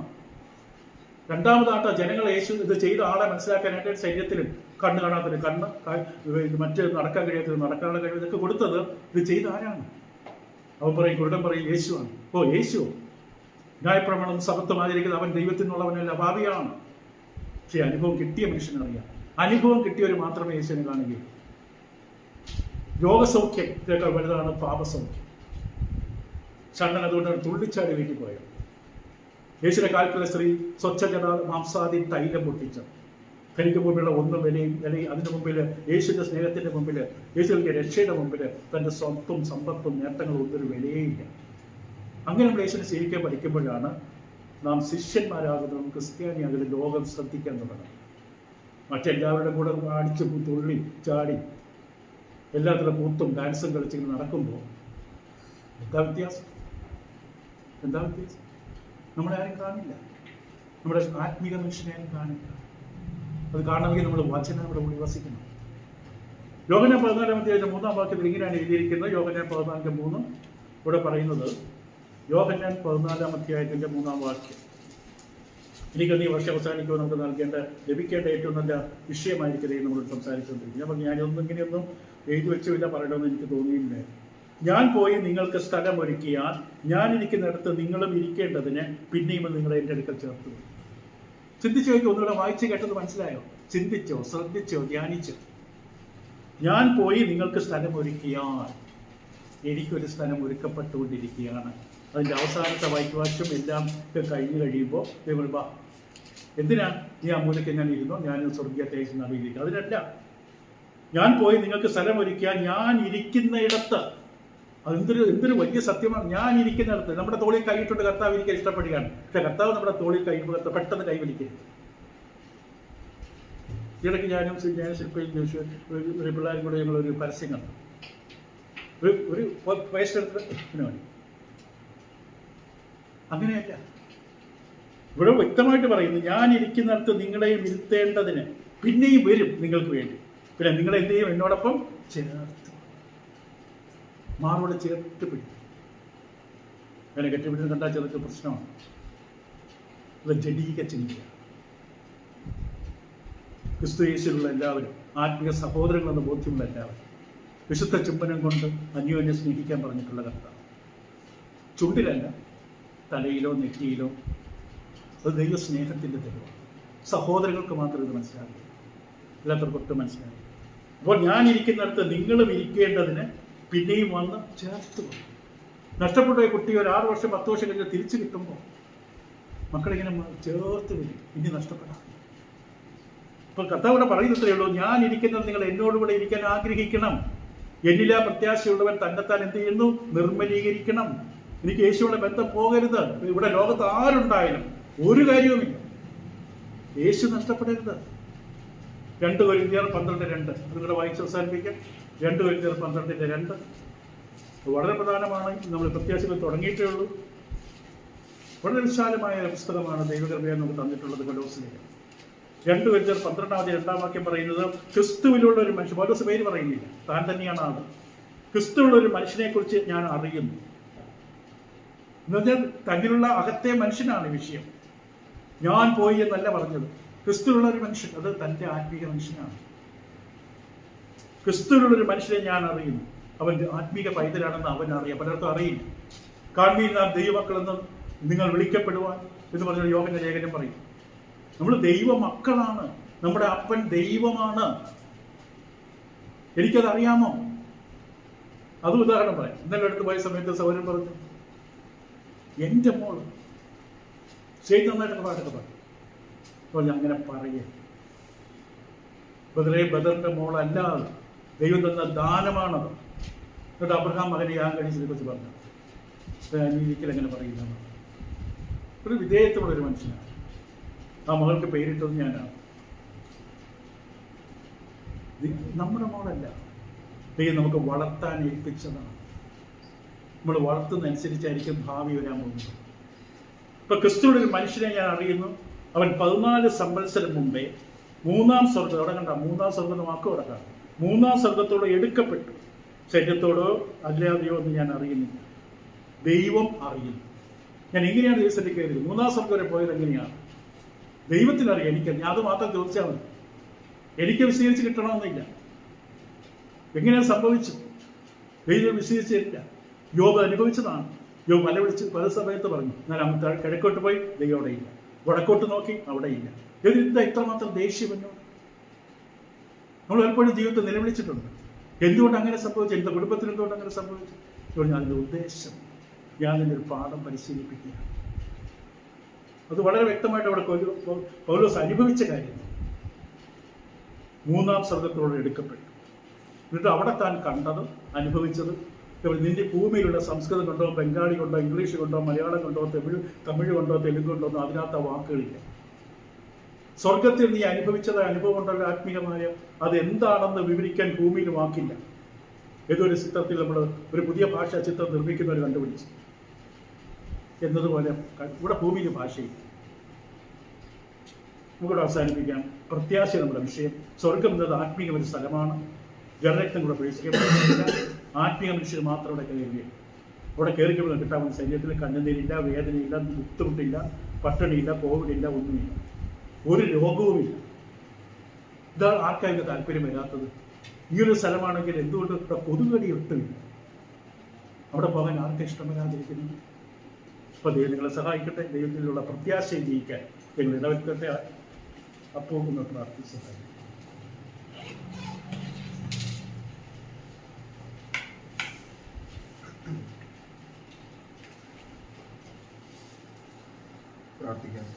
രണ്ടാമതായിട്ട് ജനങ്ങൾ യേശു ഇത് ചെയ്ത ആളെ മനസ്സിലാക്കാനായിട്ട് ശരീരത്തിലും കണ്ണ് കാണാത്തതിന് കണ്ണ്, മറ്റ് നടക്കാൻ കഴിയാത്തത് നടക്കാനുള്ള കഴിവ്, ഇതൊക്കെ കൊടുത്തത് ഇത് ചെയ്ത ആരാണ്? അവൻ പറയും, കുരുടൻ പറയും യേശുവാണ്. ഓ യേശു ന്യായപ്രമാണം സബത്തും ആചരിക്കുന്നത് അവൻ ദൈവത്തിനുള്ളവനല്ല, ഭാവിയാണ്. പക്ഷേ അനുഭവം കിട്ടിയ മനുഷ്യനറിയാം. അനുഭവം കിട്ടിയവർ മാത്രമേ യേശുവിനെ കാണുകയുള്ളൂ. രോഗസൗഖ്യത്തേക്കാൾ വലുതാണ് പാപസൗഖ്യം. ഷണ്ണൻ അതുകൊണ്ടാണ് തുള്ളിച്ചാടി വീട്ടിൽ പോയത്. യേശുവിന്റെ കാൽക്കുള്ള സ്ത്രീ സ്വച്ഛജട മാംസാദി തൈലം പൊട്ടിച്ചത്. തനിക്ക് മുമ്പിലുള്ള ഒന്നും വിലയും അതിനു മുമ്പിൽ, യേശുവിന്റെ സ്നേഹത്തിന്റെ മുമ്പിൽ, യേശുവിന്റെ രക്ഷയുടെ മുമ്പിൽ തന്റെ സ്വത്തും സമ്പത്തും നേട്ടങ്ങളും ഒന്നൊരു വിലയേയില്ല. അങ്ങനെ നമ്മൾ യേശുവിനെ സ്നേഹിക്കാൻ പഠിക്കുമ്പോഴാണ് നാം ശിഷ്യന്മാരാകുന്നതും ക്രിസ്ത്യാനിയാകുന്ന ലോകം ശ്രദ്ധിക്കാൻ തുടങ്ങും. മറ്റെല്ലാവരുടെ കൂടെ അടിച്ച് തുള്ളി ചാടി എല്ലാത്തിലും കൂത്തും ഡാൻസും കളിച്ചിങ്ങനെ നടക്കുമ്പോൾ എന്താ വ്യത്യാസം? നമ്മളെ ആരും കാണില്ല, നമ്മുടെ ആത്മീക മനുഷ്യനെ ആരും കാണില്ല. അത് കാണണമെങ്കിൽ നമ്മൾ വചനം ഇവിടെ ഉൾവസിക്കണം. യോഹന്നാൻ 14:3 വാക്യത്തിൽ ഇങ്ങനെയാണ് എഴുതിയിരിക്കുന്നത്. യോഹന്നാൻ 14:3 ഇവിടെ പറയുന്നത്, യോഹന്നാൻ 14 3 വാക്യം. എനിക്കൊന്ന് ഈ വർഷം അവസാനിക്കുമ്പോൾ നമുക്ക് ലഭിക്കേണ്ട ഏറ്റവും നല്ല വിഷയമായിരിക്കും നമ്മൾ സംസാരിച്ചുകൊണ്ടിരിക്കുന്നത്. അപ്പം ഞാനൊന്നും ഇങ്ങനെയൊന്നും എഴുതി വെച്ചില്ല, പറയണമെന്ന് എനിക്ക് തോന്നിയില്ല. ഞാൻ പോയി നിങ്ങൾക്ക് സ്ഥലം ഒരുക്കിയാൽ ഞാൻ ഇരിക്കുന്നിടത്ത് നിങ്ങളും ഇരിക്കേണ്ടതിന് പിന്നെയും നിങ്ങളെ എൻ്റെ അടുക്കൽ ചേർത്തു. ചിന്തിച്ചു നോക്കി, ഒന്നുകൂടെ വായിച്ച് കേട്ടത് മനസ്സിലായോ? ചിന്തിച്ചോ, ശ്രദ്ധിച്ചോ, ധ്യാനിച്ചോ? ഞാൻ പോയി നിങ്ങൾക്ക് സ്ഥലം ഒരുക്കിയാൽ, എനിക്കൊരു സ്ഥലം ഒരുക്കപ്പെട്ടുകൊണ്ടിരിക്കുകയാണ്. അതിൻ്റെ അവസാനത്തെ വാക്യം എല്ലാം കഴിഞ്ഞു കഴിയുമ്പോൾ ദൈവം വാ, എന്തിനാണ് നീ ആ മൂലയ്ക്ക് ഞാൻ ഇരുന്നോ, ഞാൻ സ്വർഗീയത്തെ അറിയിക്കുക. അതിനല്ല, ഞാൻ പോയി നിങ്ങൾക്ക് സ്ഥലം ഒരുക്കിയാൽ ഞാൻ ഇരിക്കുന്ന ഇടത്ത്. എന്തൊരു വലിയ സത്യമാണ്. ഞാൻ ഇരിക്കുന്നിടത്ത്. നമ്മുടെ തോളിൽ കൈയിട്ടുണ്ട് കർത്താവ് ഇരിക്കാൻ ഇഷ്ടപ്പെടുകയാണ്. പക്ഷെ കർത്താവ് നമ്മുടെ തോളിൽ കൈയിട്ട് പെട്ടെന്ന് കൈവലിക്കരുത്. ഇടയ്ക്ക് ഞാനും ശില്പയും ഒരു പിള്ളേരും കൂടെ ഞങ്ങളൊരു പരസ്യം കണ്ടു. ഒരു വയസ്സെടുത്ത് മതി. അങ്ങനെയല്ല, ഇവിടെ വ്യക്തമായിട്ട് പറയുന്നു, ഞാൻ ഇരിക്കുന്നിടത്ത് നിങ്ങളെയും ഇരുത്തേണ്ടതിന് പിന്നെയും വരും നിങ്ങൾക്ക് വേണ്ടി. പിന്നെ നിങ്ങൾ എന്ത് ചെയ്യും? എന്നോടൊപ്പം ചേർത്ത് മാറോടെ ചേർത്ത് പിടിക്കും. അങ്ങനെ കെട്ടിപ്പിടിച്ച് കണ്ടാൽ ചെറുക്ക് പ്രശ്നമാണ്. അത് ജഡീക ചിന്തയാണ്. ക്രിസ്തു യേശുവിലുള്ള എല്ലാവരും, ആത്മീയ സഹോദരങ്ങളെന്ന ബോധ്യമുള്ള എല്ലാവരും വിശുദ്ധ ചുംബനം കൊണ്ട് അന്യോന്യം സ്നേഹിക്കാൻ പറഞ്ഞിട്ടുള്ള കർത്താവ്. ചുണ്ടിലല്ല, തലയിലോ നെറ്റിയിലോ. അത് ദൈവ സ്നേഹത്തിൻ്റെ തെളിവാണ്. സഹോദരങ്ങൾക്ക് മാത്രം ഇത് മനസ്സിലാകും, എല്ലാത്തവർക്കും ഒട്ടും മനസ്സിലാകും. അപ്പോൾ ഞാൻ ഇരിക്കുന്നിടത്ത് നിങ്ങളും ഇരിക്കേണ്ടതിന് പിന്നെയും വന്ന് ചേർത്ത് വന്നു. നഷ്ടപ്പെട്ട കുട്ടി ഒരു 6 വർഷം 10 വർഷം കഴിഞ്ഞ് തിരിച്ചു കിട്ടുമ്പോൾ മക്കളിങ്ങനെ ചേർത്ത് വരും, ഇനി നഷ്ടപ്പെടാം. ഇപ്പോൾ കർത്താവിടെ പറയുന്നത്രേ ഉള്ളൂ, ഞാൻ ഇരിക്കുന്നത് നിങ്ങൾ എന്നോടുകൂടെ ഇരിക്കാൻ ആഗ്രഹിക്കണം. എന്നിലാ പ്രത്യാശയുള്ളവൻ തന്നെത്താൻ എന്ത് ചെയ്യുന്നു? നിർമ്മലീകരിക്കണം. എനിക്ക് യേശുവിന്റെ ബന്ധം പോകരുത്. ഇവിടെ ലോകത്ത് ആരുണ്ടായാലും ഒരു കാര്യവുമില്ല, യേശു നഷ്ടപ്പെടരുത്. 2 കൊരിന്ത്യർ 12:2 നിങ്ങളുടെ വായിച്ച് അവസാനിപ്പിക്കാം. 2 കൊരിന്ത്യർ 12:2 വളരെ പ്രധാനമാണ്. നമ്മൾ പ്രത്യാശകൾ തുടങ്ങിയിട്ടേ ഉള്ളൂ. വളരെ വിശാലമായ പുസ്തകമാണ് ദൈവകൃപയെ നമുക്ക് തന്നിട്ടുള്ളത്. കൊലോസിലേക്ക് 2 കൊരിന്ത്യർ 12:2 വാക്യം പറയുന്നത്, ക്രിസ്തുവിലുള്ള ഒരു മനുഷ്യൻ, പൗലോസ് പേര് പറയുന്നില്ല, താൻ തന്നെയാണ് ആള്. ക്രിസ്തുവുള്ള ഒരു മനുഷ്യനെ കുറിച്ച് ഞാൻ അറിയുന്നു എന്ന് പറഞ്ഞാൽ തന്നിലുള്ള അകത്തെ മനുഷ്യനാണ് വിഷയം. ഞാൻ പോയി എന്നല്ല പറഞ്ഞത്. ക്രിസ്തുവിലുള്ള ഒരു മനുഷ്യൻ, അത് തൻ്റെ ആത്മീക മനുഷ്യനാണ്. ക്രിസ്തുവിലുള്ള ഒരു മനുഷ്യനെ ഞാൻ അറിയുന്നു. അവൻ ആത്മീക പൈതലാണെന്ന് അവൻ അറിയാം, പലർക്കും അറിയില്ല. കാൺമീൻ നാം ദൈവമക്കളെന്ന് നിങ്ങൾ വിളിക്കപ്പെടുവാൻ എന്ന് പറഞ്ഞ യോഹന്ന ലേഖനം പറയും. നമ്മൾ ദൈവ മക്കളാണ്. നമ്മുടെ അപ്പൻ ദൈവമാണ്. എനിക്കതറിയാമോ? അതും ഉദാഹരണം പറയാം. ഇന്നലെ അടുത്ത് പോയ സമയത്ത് സൗരൻ പറഞ്ഞു, എൻ്റെ മോള് ചെയ്ത് നന്നായിട്ടൊക്കെ പാട്ടൊക്കെ പറഞ്ഞു. അപ്പോൾ ഞാൻ അങ്ങനെ പറയേ, ബദറിന്റെ മോളല്ലാതെ ദൈവം തന്ന ദാനമാണത്. എന്നിട്ട് അബ്രഹാം മകനെ യാഗം കഴിച്ചതിനെ കുറിച്ച് പറഞ്ഞു. ഒരിക്കലും അങ്ങനെ പറയില്ല. ഒരു വിധേയത്വമുള്ളൊരു മനുഷ്യനാണ്. ആ മകൾക്ക് പേരിട്ടത് ഞാനാണ്. നമ്മുടെ മോളല്ല, ദൈവം നമുക്ക് വളർത്താൻ ഏൽപ്പിച്ചതാണ്. നമ്മൾ വളർത്തുന്നതനുസരിച്ചായിരിക്കും ഭാവി വരാൻ പോകുന്നത്. ഇപ്പൊ ക്രിസ്തുവിന്റെ ഒരു മനുഷ്യനെ ഞാൻ അറിയുന്നു. അവൻ 14 സംവത്സരം മുമ്പേ 3-ാം സ്വർഗം, അവിടെ കണ്ട 3-ാം സ്വർഗം വാക്ക് കിടക്കാം, 3-ാം സ്വർഗത്തോട് എടുക്കപ്പെട്ടു. ശരീരത്തോടോ അല്ലാതെയോ എന്ന് ഞാൻ അറിയുന്നില്ല, ദൈവം അറിയുന്നു. ഞാൻ എങ്ങനെയാണ് ദൈവത്തിലേക്ക് കയറിയത്? 3-ാം സ്വർഗം വരെ പോയത് എങ്ങനെയാണ്? ദൈവത്തിനറിയാം. എനിക്കറിയാം. അത് മാത്രം ചോദിച്ചാൽ മതി. എനിക്ക് വിശദീകരിച്ച് കിട്ടണമെന്നില്ല. എങ്ങനെയാണ് സംഭവിച്ചു? ദൈവം വിശദീകരിച്ചില്ല. യോബ് അനുഭവിച്ചതാണ്. യോബ് മല വിളിച്ച് പല സമയത്ത് പറഞ്ഞു, ഞാൻ കിഴക്കോട്ട് പോയി, ദൈവം അവിടെ ഇല്ല. വടക്കോട്ട് നോക്കി, അവിടെ ഇല്ല. എന്താ ഇത്രമാത്രം ദേഷ്യം എന്നോട്? നമ്മൾ പലപ്പോഴും ജീവിതത്തെ നിലവിളിച്ചിട്ടുണ്ട്. എന്തുകൊണ്ട് അങ്ങനെ സംഭവിച്ചു? എൻ്റെ കുടുംബത്തിൽ എന്തുകൊണ്ട് അങ്ങനെ സംഭവിച്ചു? ഞാൻ അതിൻ്റെ ഉദ്ദേശം, ഞാൻ അതിൻ്റെ ഒരു പാഠം പരിശീലിപ്പിക്കുകയാണ്. അത് വളരെ വ്യക്തമായിട്ട് അവിടെ പൗലോസ് അനുഭവിച്ച കാര്യം. 3-ാം സ്വർഗത്തോട് എടുക്കപ്പെട്ടു. എന്നിട്ട് അവിടെ താൻ കണ്ടതും അനുഭവിച്ചതും, നിന്റെ ഭൂമിയിലുള്ള സംസ്കൃതം കൊണ്ടോ ബംഗാളി കൊണ്ടോ ഇംഗ്ലീഷ് കൊണ്ടോ മലയാളം കൊണ്ടോ തമിഴ് കൊണ്ടോ തെലുങ്ക് കൊണ്ടോ ഒന്നും അതിനകത്ത് വാക്കുകളില്ല. സ്വർഗത്തിൽ നീ അനുഭവിച്ചത് അനുഭവം കൊണ്ടുള്ള ആത്മീയമായ അതെന്താണെന്ന് വിവരിക്കാൻ ഭൂമിയിൽ വാക്കില്ല. ഏതൊരു ചിത്രത്തിൽ നമ്മൾ ഒരു പുതിയ ഭാഷാ ചിത്രം നിർമ്മിക്കുന്നവർ കണ്ടുപിടിച്ചു എന്നതുപോലെ ഇവിടെ ഭൂമിയിൽ ഭാഷയില്ല. നമുക്കിവിടെ അവസാനിപ്പിക്കാം. പ്രത്യാശ നമ്മുടെ വിഷയം. സ്വർഗം എന്നത് ആത്മീയ ഒരു സ്ഥലമാണ്. ജനരക്തം കൂടെ പ്രവേശിക്കപ്പെടുന്നില്ല. ആത്മീയ മനുഷ്യർ മാത്രം അവിടെ കയറുകയാണ്. അവിടെ കയറിക്കപ്പെടുന്ന കിട്ടാവുന്ന ശരീരത്തിൽ കണ്ണുനീരില്ല, വേദനയില്ല, ബുദ്ധിമുട്ടില്ല, പട്ടിണിയില്ല, കോവിഡില്ല, ഒന്നുമില്ല, ഒരു രോഗവുമില്ല. ഇതാണ് ആർക്കാർക്ക് താല്പര്യം വരാത്തത്. ഈ ഒരു സ്ഥലമാണെങ്കിൽ എന്തുകൊണ്ട് ഇവിടെ കൊതുകടി ഒട്ടുമില്ല? അവിടെ പോകാൻ ആർക്കും ഇഷ്ടം വരാതിരിക്കുന്നു? അപ്പോൾ ദൈവം നിങ്ങളെ സഹായിക്കട്ടെ. ദൈവത്തിലുള്ള പ്രത്യാശയും ജയിക്കാൻ നിങ്ങൾ ഇടവരുത്തട്ടെ. അപ്പോൾ ഒന്ന് പ്രാർത്ഥിച്ചു. പ്രാർത്ഥിക്കാം.